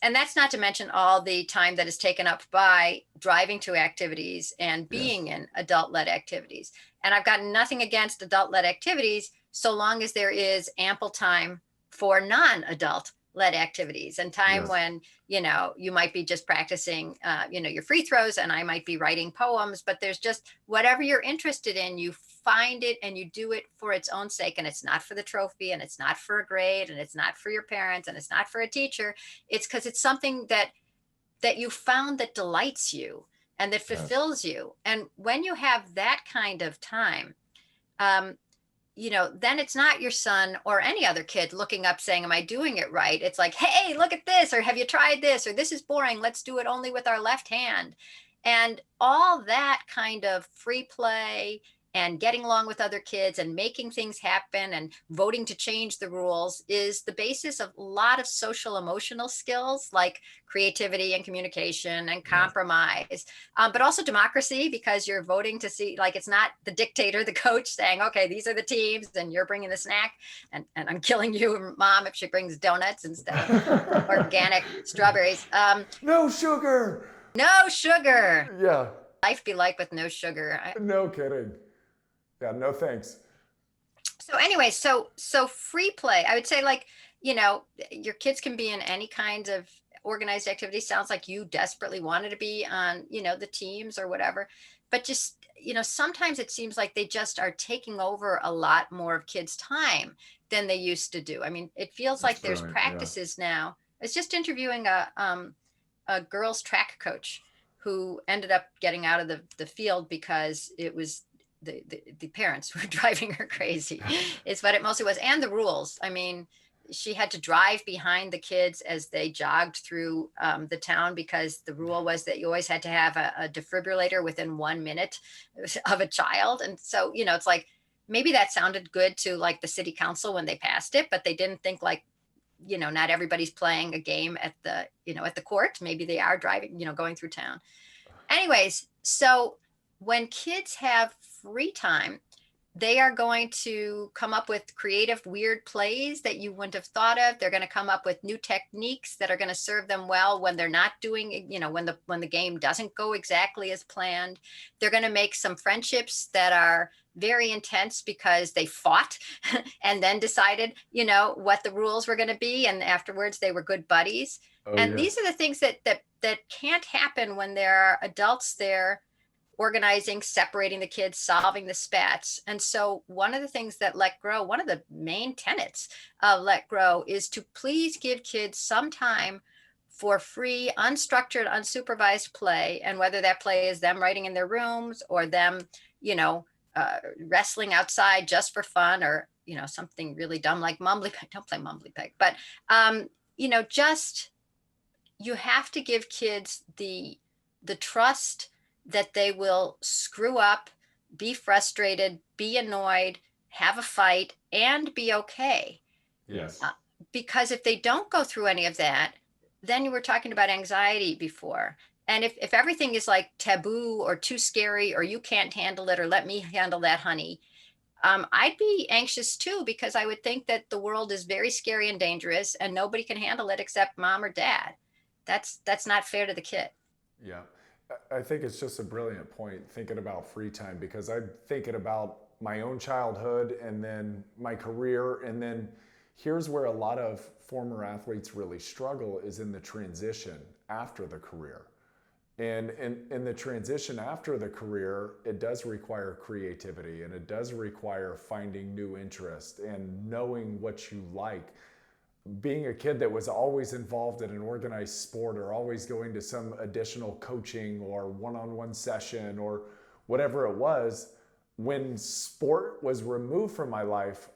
that's not to mention all the time that is taken up by driving to activities and being in adult-led activities. And I've got nothing against adult-led activities so long as there is ample time for non-adult-led activities and time when, you know, you might be just practicing, your free throws, and I might be writing poems, but there's just whatever you're interested in, you find it and you do it for its own sake. And it's not for the trophy, and it's not for a grade, and it's not for your parents, and it's not for a teacher. It's because it's something that you found that delights you and that fulfills you. And when you have that kind of time, then it's not your son or any other kid looking up saying, am I doing it right? It's like, hey, look at this, or have you tried this, or this is boring, let's do it only with our left hand. And all that kind of free play and getting along with other kids and making things happen and voting to change the rules is the basis of a lot of social emotional skills like creativity and communication and compromise, but also democracy, because you're voting to see, like, it's not the dictator, the coach saying, okay, these are the teams and you're bringing the snack, and I'm killing you, mom, if she brings donuts instead of organic strawberries. No sugar. No sugar. Yeah. Life be like with no sugar. No kidding. Yeah, no thanks. So anyway, so free play, I would say, like, your kids can be in any kind of organized activity. Sounds like you desperately wanted to be on, the teams or whatever, but just, sometimes it seems like they just are taking over a lot more of kids' time than they used to do. I mean, it feels like there's practices now. I was just interviewing a girls track coach who ended up getting out of the field because it was the parents were driving her crazy is what it mostly was. And the rules. I mean, she had to drive behind the kids as they jogged through the town, because the rule was that you always had to have a defibrillator within 1 minute of a child. And so, it's like, maybe that sounded good to like the city council when they passed it, but they didn't think like, not everybody's playing a game at the court. Maybe they are driving, going through town. Anyways, so when kids have free time, they are going to come up with creative, weird plays that you wouldn't have thought of. They're going to come up with new techniques that are going to serve them well when they're not doing, when the game doesn't go exactly as planned. They're going to make some friendships that are very intense because they fought and then decided, what the rules were going to be. And afterwards they were good buddies. These are the things that can't happen when there are adults there organizing, separating the kids, solving the spats. And so one of the things that Let Grow, one of the main tenets of Let Grow, is to please give kids some time for free, unstructured, unsupervised play. And whether that play is them writing in their rooms or them, wrestling outside just for fun, or, something really dumb like Mumbly Peg. Don't play Mumbly Peg, but, just you have to give kids the trust that they will screw up, be frustrated, be annoyed, have a fight, and be okay. Yes. Because if they don't go through any of that, then you were talking about anxiety before. And if everything is like taboo or too scary or you can't handle it or let me handle that, honey, I'd be anxious too, because I would think that the world is very scary and dangerous and nobody can handle it except mom or dad. That's not fair to the kid. Yeah. I think it's just a brilliant point thinking about free time, because I'm thinking about my own childhood and then my career. And then here's where a lot of former athletes really struggle, is in the transition after the career. And in the transition after the career, it does require creativity, and it does require finding new interest and knowing what you like. Being a kid that was always involved in an organized sport, or always going to some additional coaching or one-on-one session or whatever it was, when sport was removed from my life,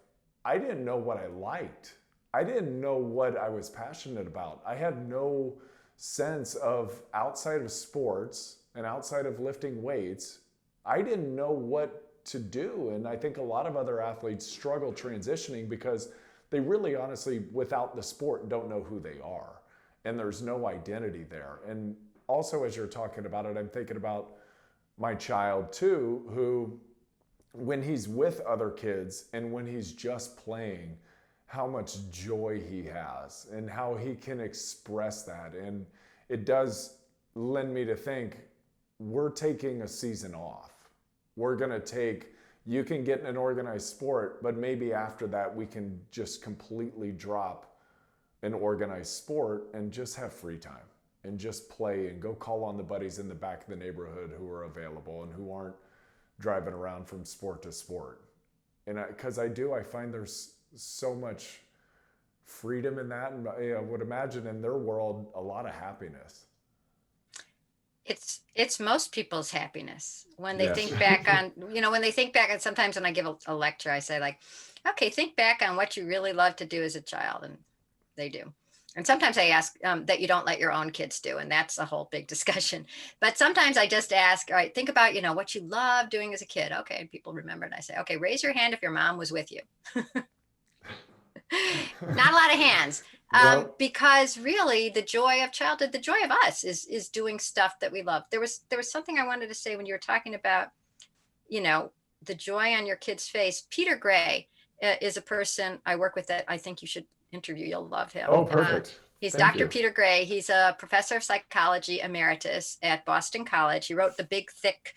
I didn't know what I liked. I didn't know what I was passionate about. I had no sense of, outside of sports and outside of lifting weights, I didn't know what to do. And I think a lot of other athletes struggle transitioning because they really honestly, without the sport, don't know who they are. And there's no identity there. And also, as you're talking about it, I'm thinking about my child too, who, when he's with other kids and when he's just playing, how much joy he has and how he can express that. And it does lend me to think, we're taking a season off. We're going to take, you can get in an organized sport, but maybe after that we can just completely drop an organized sport and just have free time and just play and go call on the buddies in the back of the neighborhood who are available and who aren't driving around from sport to sport. And because I find there's so much freedom in that, and I would imagine in their world a lot of happiness. It's most people's happiness when they Yes. think back on, when they think back, and sometimes when I give a lecture, I say like, okay, think back on what you really loved to do as a child. And they do. And sometimes I ask that you don't let your own kids do. And that's a whole big discussion. But sometimes I just ask, all right, think about, what you loved doing as a kid. Okay. And people remember. And I say, okay, raise your hand if your mom was with you. Not a lot of hands. Nope. Because really the joy of childhood, the joy of us is doing stuff that we love. There was something I wanted to say when you were talking about, the joy on your kid's face. Peter Gray is a person I work with that I think you should interview. You'll love him. Oh, perfect. He's Thank Dr. you. Peter Gray. He's a professor of psychology emeritus at Boston College. He wrote the big, thick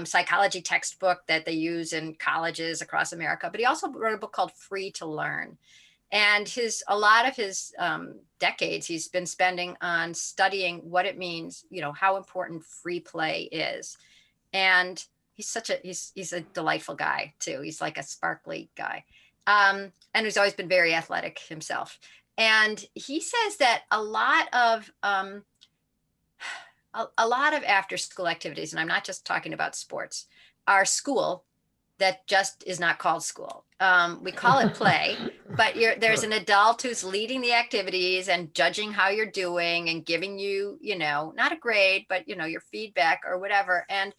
psychology textbook that they use in colleges across America. But he also wrote a book called Free to Learn. And a lot of his decades he's been spending on studying what it means, how important free play is. And he's a delightful guy too. He's like a sparkly guy. And he's always been very athletic himself. And he says that a lot of after school activities, and I'm not just talking about sports, are school that just is not called school. We call it play, but there's an adult who's leading the activities and judging how you're doing and giving you, not a grade, but, your feedback or whatever. And,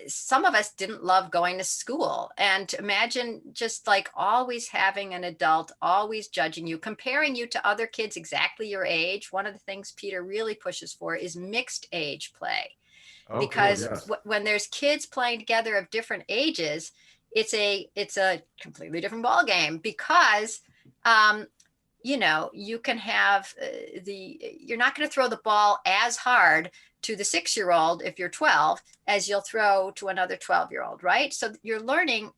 some of us didn't love going to school. And imagine just like always having an adult, always judging you, comparing you to other kids exactly your age. One of the things Peter really pushes for is mixed age play. Oh, Because cool, yes. when there's kids playing together of different ages, it's a completely different ball game because, you can have you're not going to throw the ball as hard to the 6-year-old if you're 12 as you'll throw to another 12-year-old, right? So you're learning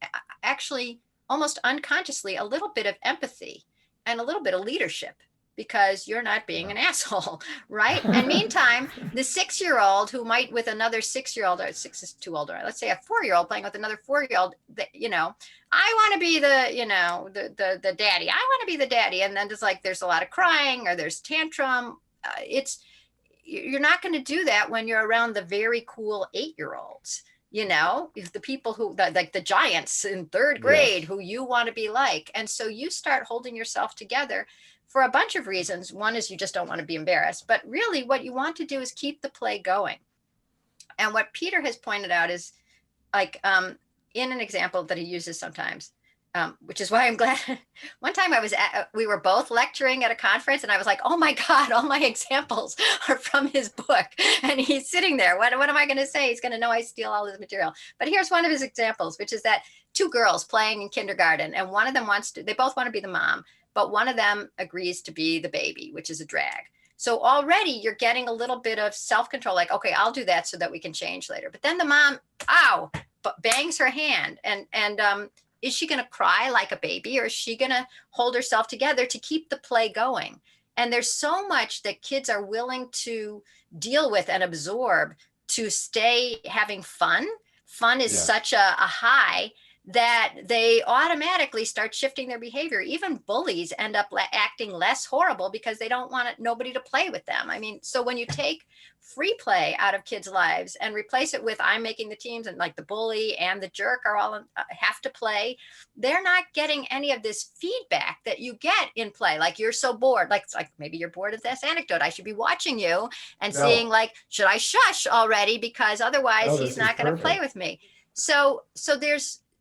actually almost unconsciously a little bit of empathy and a little bit of leadership, because you're not being an asshole, right? And meantime, the 6-year-old who might with another 6-year-old, or 6 is too old, or let's say a 4-year-old playing with another 4-year-old, I want to be the daddy. I want to be the daddy. And then there's a lot of crying or there's tantrum. You're not going to do that when you're around the very cool 8-year-olds. if the people like the giants in third grade who you want to be like. And so you start holding yourself together for a bunch of reasons. One is you just don't want to be embarrassed, but really what you want to do is keep the play going. And what Peter has pointed out is like in an example that he uses sometimes, which is why I'm glad. One time we were both lecturing at a conference and I was like, oh my God, all my examples are from his book. And he's sitting there. What am I going to say? He's going to know I steal all his material. But here's one of his examples, which is that two girls playing in kindergarten, and one of them they both want to be the mom, but one of them agrees to be the baby, which is a drag. So already you're getting a little bit of self-control, like, okay, I'll do that so that we can change later. But then the mom, bangs her hand, and is she going to cry like a baby, or is she going to hold herself together to keep the play going? And there's so much that kids are willing to deal with and absorb to stay having fun. Fun is such a high that they automatically start shifting their behavior. Even bullies end up acting less horrible because they don't want nobody to play with them. I mean, so when you take free play out of kids' lives and replace it with I'm making the teams, and like the bully and the jerk are all have to play, they're not getting any of this feedback that you get in play. Like, you're so bored, like maybe you're bored of this anecdote. I should be watching you and seeing, like, should I shush already, because otherwise he's not going to play with me. So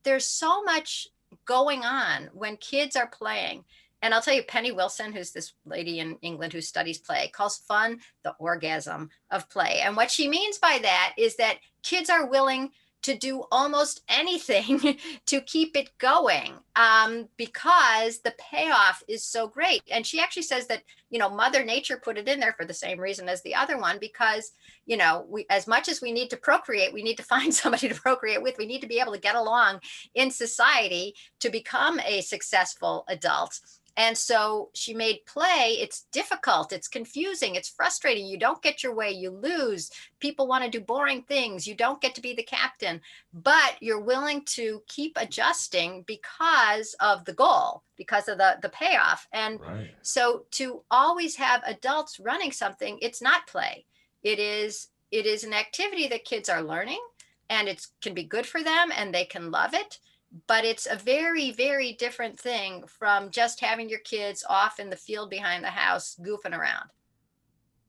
there's so much going on when kids are playing. And I'll tell you, Penny Wilson, who's this lady in England who studies play, calls fun the orgasm of play. And what she means by that is that kids are willing to do almost anything to keep it going, because the payoff is so great. And she actually says that, Mother Nature put it in there for the same reason as the other one, because, we, as much as we need to procreate, we need to find somebody to procreate with. We need to be able to get along in society to become a successful adult. And so she made play, it's difficult, it's confusing, it's frustrating. You don't get your way, you lose. People want to do boring things. You don't get to be the captain, but you're willing to keep adjusting because of the goal, because of the payoff. And so to always have adults running something, it's not play. It is an activity that kids are learning, and it can be good for them and they can love it. But it's a very, very different thing from just having your kids off in the field behind the house goofing around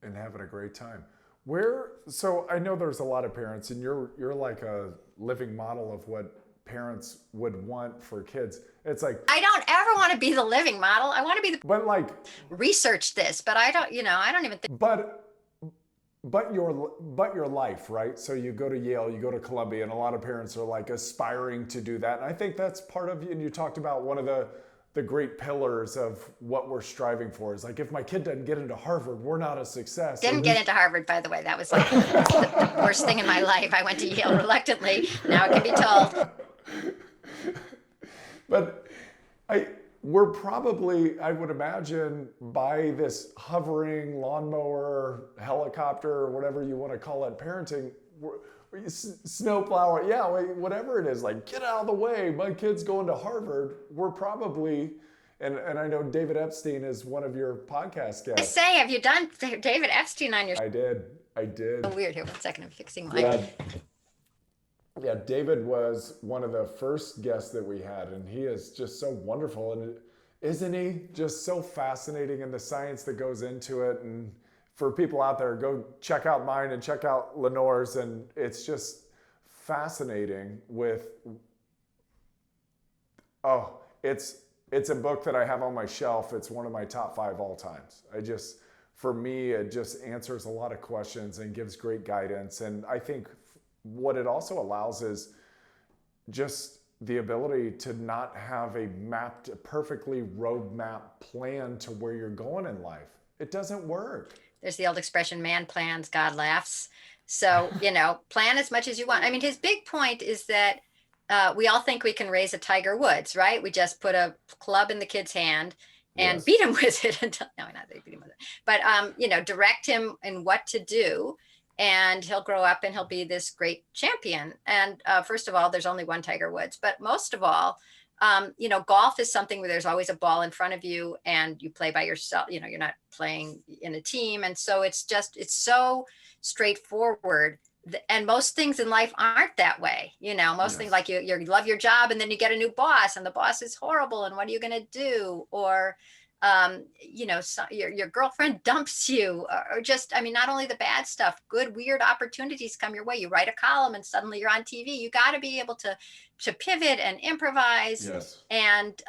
and having a great time. So I know there's a lot of parents, and you're like a living model of what parents would want for kids. It's like, I don't ever want to be the living model. I want to be the, but like, research this, but I don't even think. But your life, right? So you go to Yale, you go to Columbia, and a lot of parents are like aspiring to do that. And I think that's part of, and you talked about one of the great pillars of what we're striving for is like, if my kid doesn't get into Harvard, we're not a success. Didn't get into Harvard, by the way. That was like the worst thing in my life. I went to Yale reluctantly. Now it can be told. But we're probably, I would imagine, by this hovering lawnmower, helicopter, whatever you want to call it, parenting, snowplower, whatever it is, like, get out of the way, my kid's going to Harvard. We're probably, and I know David Epstein is one of your podcast guests. I say, have you done David Epstein on your show? I did. Oh, weird. Here, 1 second. I'm fixing mine. Yeah, David was one of the first guests that we had, and he is just so wonderful. And isn't he just so fascinating in the science that goes into it? And for people out there, go check out mine and check out Lenore's, and it's just fascinating it's a book that I have on my shelf. It's one of my top 5 all times. For me, it just answers a lot of questions and gives great guidance. And I think what it also allows is just the ability to not have a perfectly roadmap plan to where you're going in life. It doesn't work. There's the old expression, man plans, God laughs. So, plan as much as you want. I mean, his big point is that we all think we can raise a Tiger Woods, right? We just put a club in the kid's hand and beat him with it until, no, not that beat him with it, but, direct him in what to do. And he'll grow up and he'll be this great champion. And first of all, there's only one Tiger Woods. But most of all, golf is something where there's always a ball in front of you and you play by yourself. You're not playing in a team. And so it's so straightforward and most things in life aren't that way. Most things, Yes. like you love your job and then you get a new boss and the boss is horrible, and what are you going to do? Or your girlfriend dumps you, or just, I mean, not only the bad stuff, good weird opportunities come your way. You write a column and suddenly you're on TV. You got to be able to pivot and improvise. Yes. And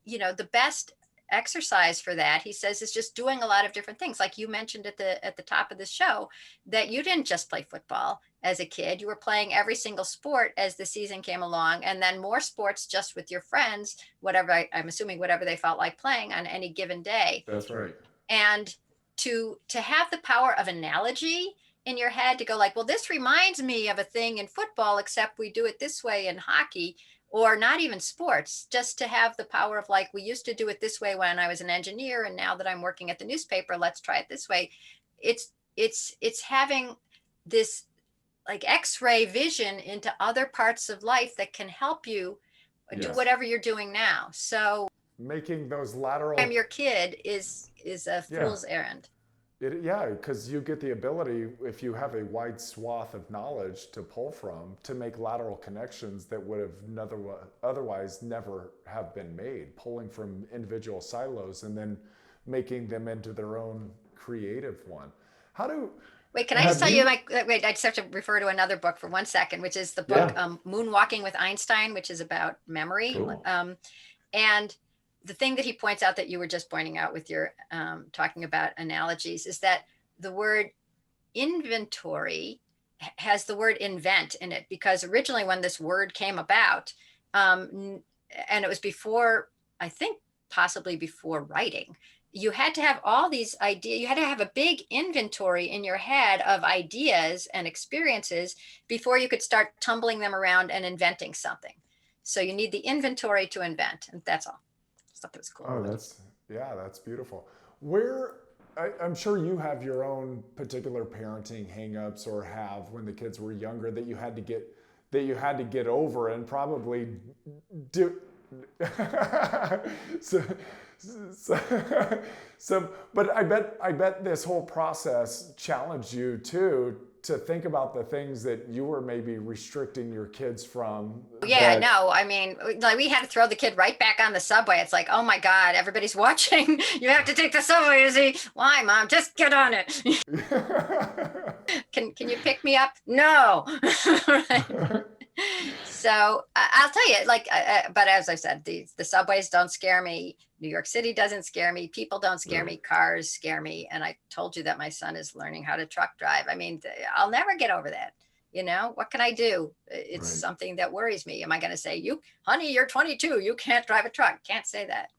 the best exercise for that, he says, is just doing a lot of different things. Like you mentioned at the top of the show, that you didn't just play football as a kid. You were playing every single sport as the season came along, and then more sports just with your friends, whatever, I'm assuming whatever they felt like playing on any given day. That's right. And to have the power of analogy in your head, to go like, well, this reminds me of a thing in football, except we do it this way in hockey. Or not even sports, just to have the power of, like, we used to do it this way when I was an engineer, and now that I'm working at the newspaper, let's try it this way. It's having this like x-ray vision into other parts of life that can help you do Yes. whatever you're doing now. So Making those lateral. I'm your kid is a fool's errand. Yeah, because you get the ability, if you have a wide swath of knowledge to pull from, to make lateral connections that would have otherwise never have been made, pulling from individual silos and then making them into their own creative one. Wait, can I just tell you, wait, I just have to refer to another book for 1 second, which is the book Moonwalking with Einstein, which is about memory. Cool. And the thing that he points out, that you were just pointing out with your talking about analogies, is that the word inventory has the word invent in it, because originally when this word came about, and it was before, I think possibly before writing, you had to have all these ideas. You had to have a big inventory in your head of ideas and experiences before you could start tumbling them around and inventing something. So you need the inventory to invent, and that's all. I thought that was cool. Oh, that's beautiful. I'm sure you have your own particular parenting hangups, or have when the kids were younger, that you had to get over and probably do. But I bet this whole process challenged you too, to think about the things that you were maybe restricting your kids from. Yeah, no, I mean, like, we had to throw the kid right back on the subway. It's like, oh my God, everybody's watching. You have to take the subway, Izzy. Why, Mom? Just get on it. Can you pick me up? No. Right. So I'll tell you, like, but as I said, the subways don't scare me. New York City doesn't scare me. People don't scare me. Cars scare me. And I told you that my son is learning how to truck drive. I mean, I'll never get over that. What can I do? It's something that worries me. Am I going to say, honey, you're 22, you can't drive a truck? Can't say that.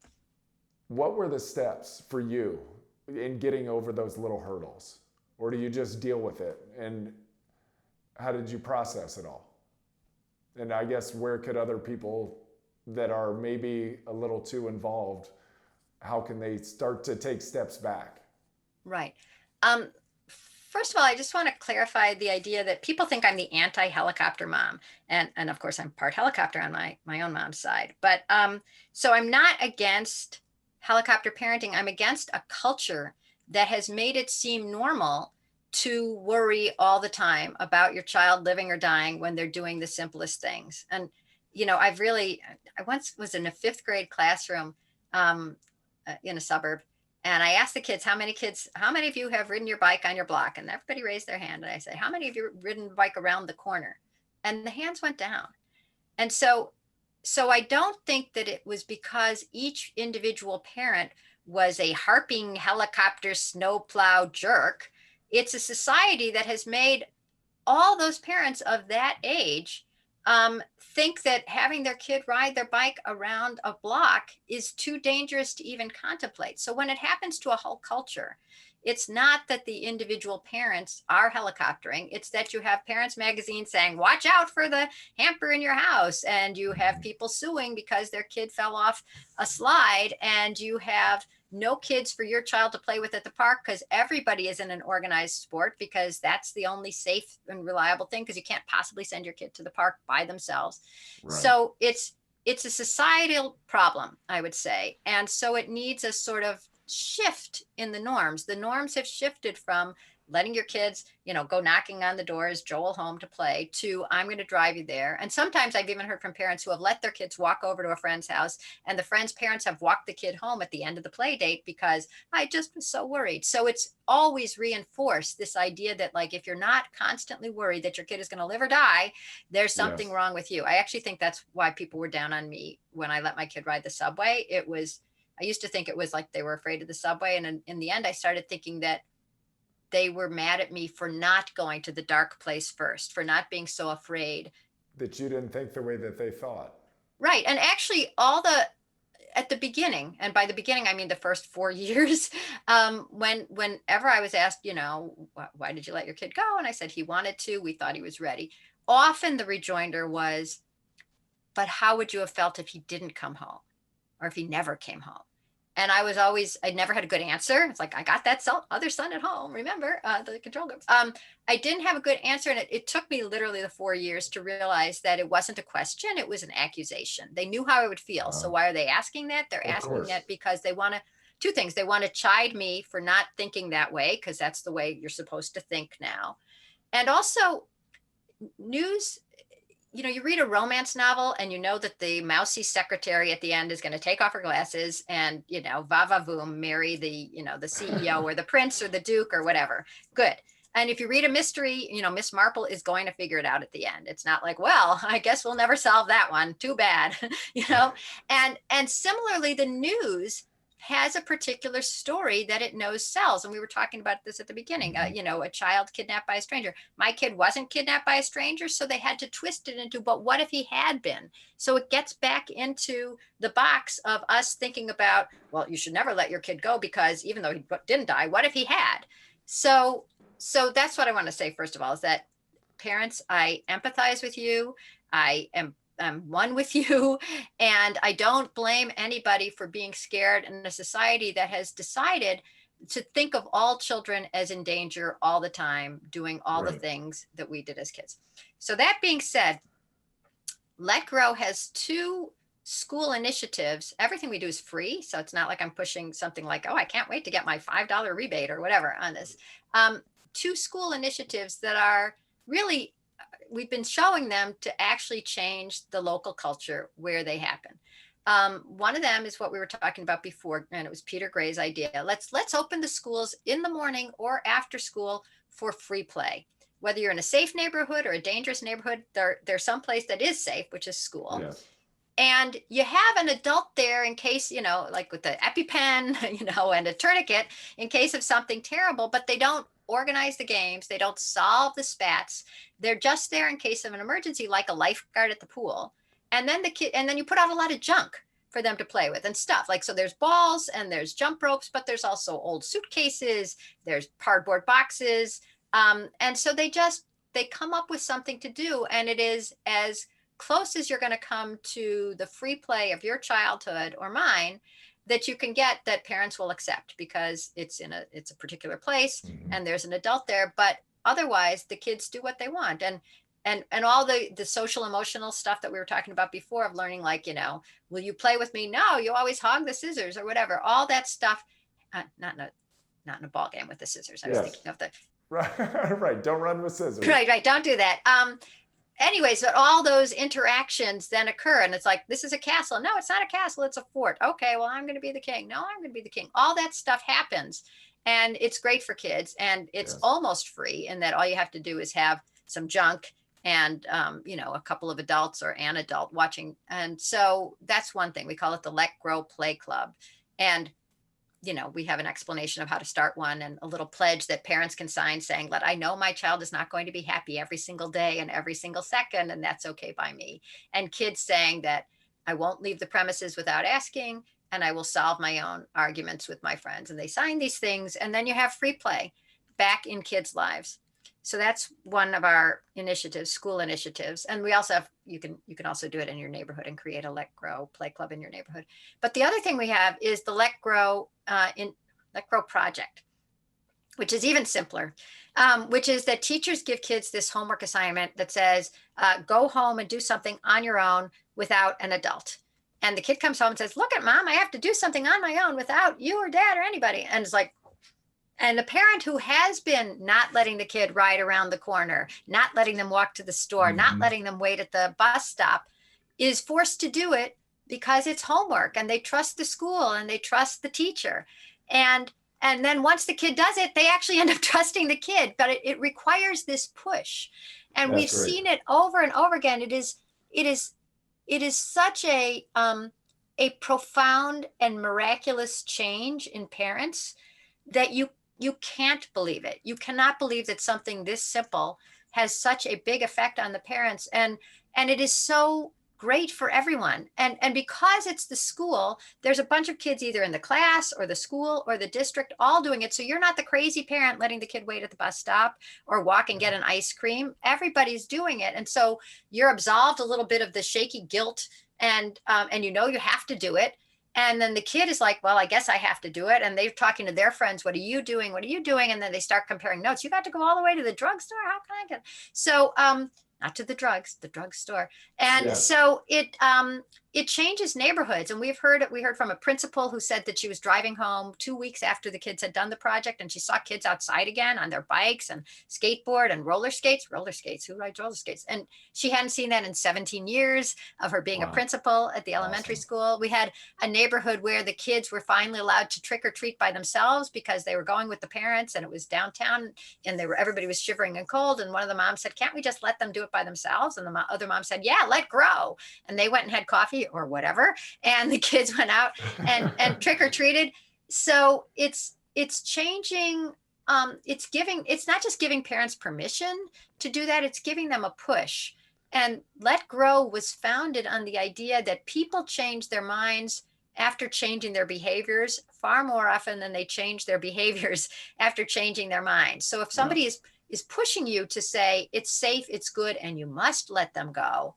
What were the steps for you in getting over those little hurdles? Or do you just deal with it? And how did you process it all? And I guess, where could other people that are maybe a little too involved, how can they start to take steps back? Right. First of all, I just want to clarify the idea that people think I'm the anti-helicopter mom. And of course, I'm part helicopter on my own mom's side. But so I'm not against helicopter parenting. I'm against a culture that has made it seem normal to worry all the time about your child living or dying when they're doing the simplest things. And, I once was in a 5th grade classroom in a suburb. And I asked the kids, how many of you have ridden your bike on your block? And everybody raised their hand. And I say, how many of you have ridden the bike around the corner? And the hands went down. And so I don't think that it was because each individual parent was a harping helicopter snowplow jerk. It's a society that has made all those parents of that age think that having their kid ride their bike around a block is too dangerous to even contemplate. So when it happens to a whole culture, it's not that the individual parents are helicoptering. It's that you have Parents Magazine saying, watch out for the hamper in your house. And you have people suing because their kid fell off a slide, and you have no kids for your child to play with at the park because everybody is in an organized sport, because that's the only safe and reliable thing, because you can't possibly send your kid to the park by themselves. Right. So it's a societal problem, I would say. And so it needs a sort of shift in the norms. The norms have shifted from letting your kids, go knocking on the doors, Joel home to play, to I'm going to drive you there. And sometimes I've even heard from parents who have let their kids walk over to a friend's house, and the friend's parents have walked the kid home at the end of the play date because I just was so worried. So it's always reinforced this idea that, like, if you're not constantly worried that your kid is going to live or die, there's something wrong with you. I actually think that's why people were down on me when I let my kid ride the subway. I used to think it was like they were afraid of the subway. And in the end, I started thinking that they were mad at me for not going to the dark place first, for not being so afraid. That you didn't think the way that they thought. Right. And actually at the beginning, and by the beginning, I mean the first 4 years, whenever I was asked, why did you let your kid go? And I said, he wanted to, we thought he was ready. Often the rejoinder was, but how would you have felt if he didn't come home, or if he never came home? And I never had a good answer. It's like, I got that other son at home, remember, the control groups. I didn't have a good answer. And it took me literally the 4 years to realize that it wasn't a question, it was an accusation. They knew how I would feel. So why are they asking that? They're asking that because they want to, two things. They want to chide me for not thinking that way, because that's the way you're supposed to think now. And also news, you read a romance novel and you know that the mousy secretary at the end is going to take off her glasses and, va va voom, marry the CEO or the prince or the duke or whatever. Good. And if you read a mystery, Miss Marple is going to figure it out at the end. It's not like, well, I guess we'll never solve that one. Too bad, And similarly, the news has a particular story that it knows sells. And we were talking about this at the beginning, a child kidnapped by a stranger. My kid wasn't kidnapped by a stranger, so they had to twist it into, but what if he had been? So it gets back into the box of us thinking about, well, you should never let your kid go because even though he didn't die, what if he had? So that's what I want to say, first of all, is that parents, I empathize with you. I'm one with you, and I don't blame anybody for being scared in a society that has decided to think of all children as in danger all the time, doing all the things that we did as kids. So that being said, Let Grow has 2 school initiatives. Everything we do is free, so it's not like I'm pushing something like, oh, I can't wait to get my $5 rebate or whatever on this. 2 school initiatives that are really, we've been showing them to actually change the local culture where they happen. One of them is what we were talking about before, and it was Peter Gray's idea. Let's open the schools in the morning or after school for free play. Whether you're in a safe neighborhood or a dangerous neighborhood, there's some place that is safe, which is school. Yes. And you have an adult there in case, like with the EpiPen, and a tourniquet in case of something terrible, but they don't organize the games. They don't solve the spats. They're just there in case of an emergency, like a lifeguard at the pool. And then you put out a lot of junk for them to play with and stuff. Like, so there's balls and there's jump ropes, but there's also old suitcases, there's cardboard boxes. And so they come up with something to do. And it is as close as you're going to come to the free play of your childhood or mine that you can get, that parents will accept, because it's a particular place and there's an adult there. But otherwise the kids do what they want. And all the social emotional stuff that we were talking about before, of learning, like, will you play with me? No, you always hog the scissors or whatever. All that stuff, not in a ball game with the scissors. I was thinking of the right. Don't run with scissors. Right. Don't do that. Anyways, but all those interactions then occur, and it's like, this is a castle. No, it's not a castle. It's a fort. Okay, well, I'm going to be the king. No, I'm going to be the king. All that stuff happens, and it's great for kids, and it's almost free in that all you have to do is have some junk and, a couple of adults or an adult watching. And so that's one thing. We call it the Let Grow Play Club. And we have an explanation of how to start one, and a little pledge that parents can sign saying, I know my child is not going to be happy every single day and every single second, and that's okay by me. And kids saying that I won't leave the premises without asking, and I will solve my own arguments with my friends. And they sign these things, and then you have free play back in kids' lives. So that's one of our initiatives, school initiatives. And we also have, you can also do it in your neighborhood and create a Let Grow Play Club in your neighborhood. But the other thing we have is the Let Grow project, which is even simpler, which is that teachers give kids this homework assignment that says, go home and do something on your own without an adult. And the kid comes home and says, look at mom, I have to do something on my own without you or dad or anybody. And it's like, And the parent who has been not letting the kid ride around the corner, not letting them walk to the store, not letting them wait at the bus stop, is forced to do it because it's homework and they trust the school and they trust the teacher. And then once the kid does it, they actually end up trusting the kid, but it requires this push. And we've That's right. seen it over and over again. It is such a profound and miraculous change in parents that you can't believe it. You cannot believe that something this simple has such a big effect on the parents, and it is so great for everyone. And because it's the school, there's a bunch of kids either in the class or the school or the district all doing it. So you're not the crazy parent letting the kid wait at the bus stop or walk and get an ice cream. Everybody's doing it. And so you're absolved a little bit of the shaky guilt, and you have to do it. And then the kid is like, well, I guess I have to do it. And they're talking to their friends. What are you doing? What are you doing? And then they start comparing notes. You got to go all the way to the drugstore. How can I get? So, not to the drugstore. And Yes. so it changes neighborhoods. And we heard from a principal who said that she was driving home 2 weeks after the kids had done the project, and she saw kids outside again on their bikes and skateboard and roller skates. Who rides roller skates? And she hadn't seen that in 17 years of her being a Wow. principal at the elementary Awesome. school. We had a neighborhood where the kids were finally allowed to trick or treat by themselves because they were going with the parents, and it was downtown, and everybody was shivering and cold. And one of the moms said, can't we just let them do it by themselves? And the other mom said, yeah, let grow. And they went and had coffee or whatever, and the kids went out and trick or treated. So it's changing. It's not just giving parents permission to do that, it's giving them a push. And Let Grow was founded on the idea that people change their minds after changing their behaviors far more often than they change their behaviors after changing their minds. So if somebody is pushing you to say it's safe, it's good, and you must let them go,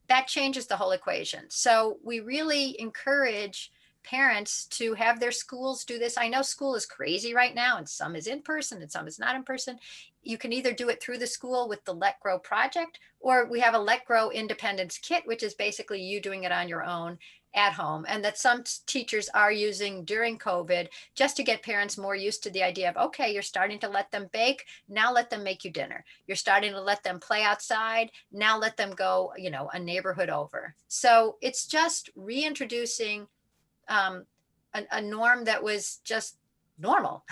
that changes the whole equation. So we really encourage parents to have their schools do this. I know school is crazy right now, and some is in person and some is not in person. You can either do it through the school with the Let Grow project, or we have a Let Grow Independence Kit, which is basically you doing it on your own at home, and that some teachers are using during COVID just to get parents more used to the idea of, okay, you're starting to let them bake, now let them make you dinner. You're starting to let them play outside, now let them go, a neighborhood over. So it's just reintroducing a norm that was just normal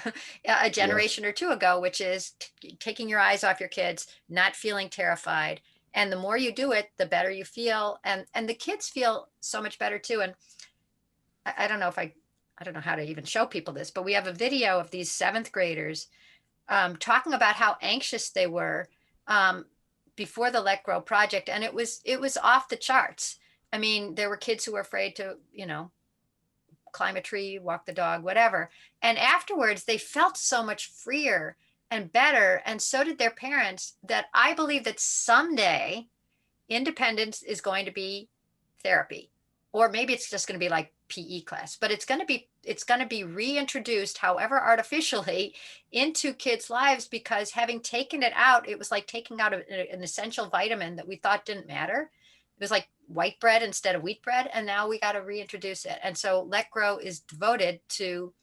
a generation or two ago, which is taking your eyes off your kids, not feeling terrified. And the more you do it, the better you feel. And the kids feel so much better too. And I don't know I don't know how to even show people this, but we have a video of these seventh graders talking about how anxious they were before the Let Grow project. And it was off the charts. I mean, there were kids who were afraid to, climb a tree, walk the dog, whatever. And afterwards, they felt so much freer and better. And so did their parents, that I believe that someday independence is going to be therapy, or maybe it's just going to be like PE class, but it's going to be reintroduced, however artificially, into kids' lives, because having taken it out, it was like taking out an essential vitamin that we thought didn't matter. It was like white bread instead of wheat bread, and now we got to reintroduce it. And so Let Grow is devoted to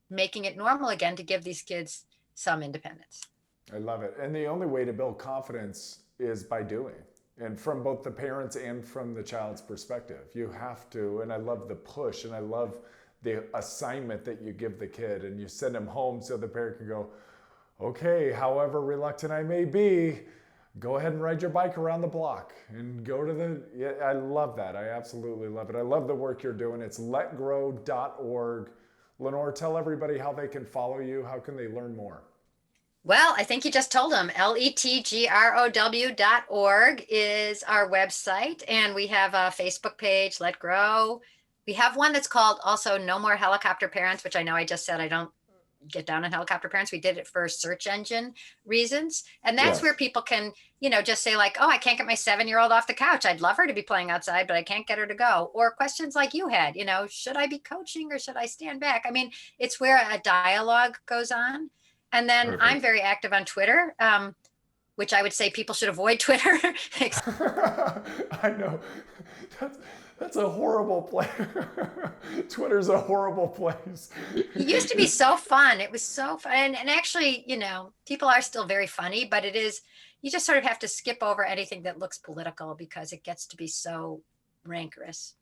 making it normal again, to give these kids some independence. I love it. And the only way to build confidence is by doing. And from both the parents and from the child's perspective, you have to. And I love the push, and I love the assignment that you give the kid, and you send them home so the parent can go, okay, however reluctant I may be, go ahead and ride your bike around the block and go to I love that. I absolutely love it. I love the work you're doing. It's letgrow.org. Lenore, tell everybody how they can follow you. How can they learn more? Well, I think you just told them. letgrow.org is our website. And we have a Facebook page, Let Grow. We have one that's called also No More Helicopter Parents, which I know I just said I don't get down on helicopter parents. We did it for search engine reasons. And that's where people can, just say like, oh, I can't get my 7-year-old off the couch. I'd love her to be playing outside, but I can't get her to go. Or questions like you had, should I be coaching or should I stand back? I mean, it's where a dialogue goes on. And then Perfect. I'm very active on Twitter, which I would say people should avoid Twitter. I know. That's a horrible place. Twitter's a horrible place. It used to be so fun. It was so fun. And actually, people are still very funny, but you just sort of have to skip over anything that looks political because it gets to be so rancorous.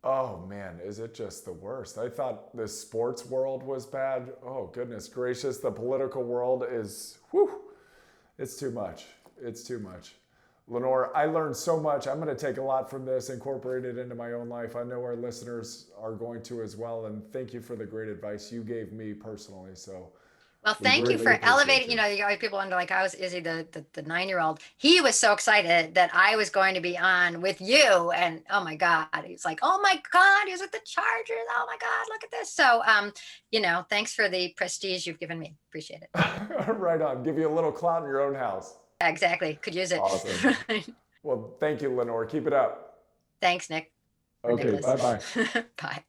Oh man, is it just the worst? I thought the sports world was bad. Oh goodness gracious, the political world is, whew, it's too much. It's too much. Lenore, I learned so much. I'm going to take a lot from this, incorporate it into my own life. I know our listeners are going to as well. And thank you for the great advice you gave me personally. So, well, thank you for elevating. People wonder, like, how is Izzy, the 9-year-old? He was so excited that I was going to be on with you, and oh my God, he's like, oh my God, he's at the Chargers. Oh my God, look at this. So, thanks for the prestige you've given me. Appreciate it. Right on. Give you a little clout in your own house. Exactly. Could use it. Awesome. Well, thank you, Lenore. Keep it up. Thanks, Nick. Okay. Bye-bye. Bye.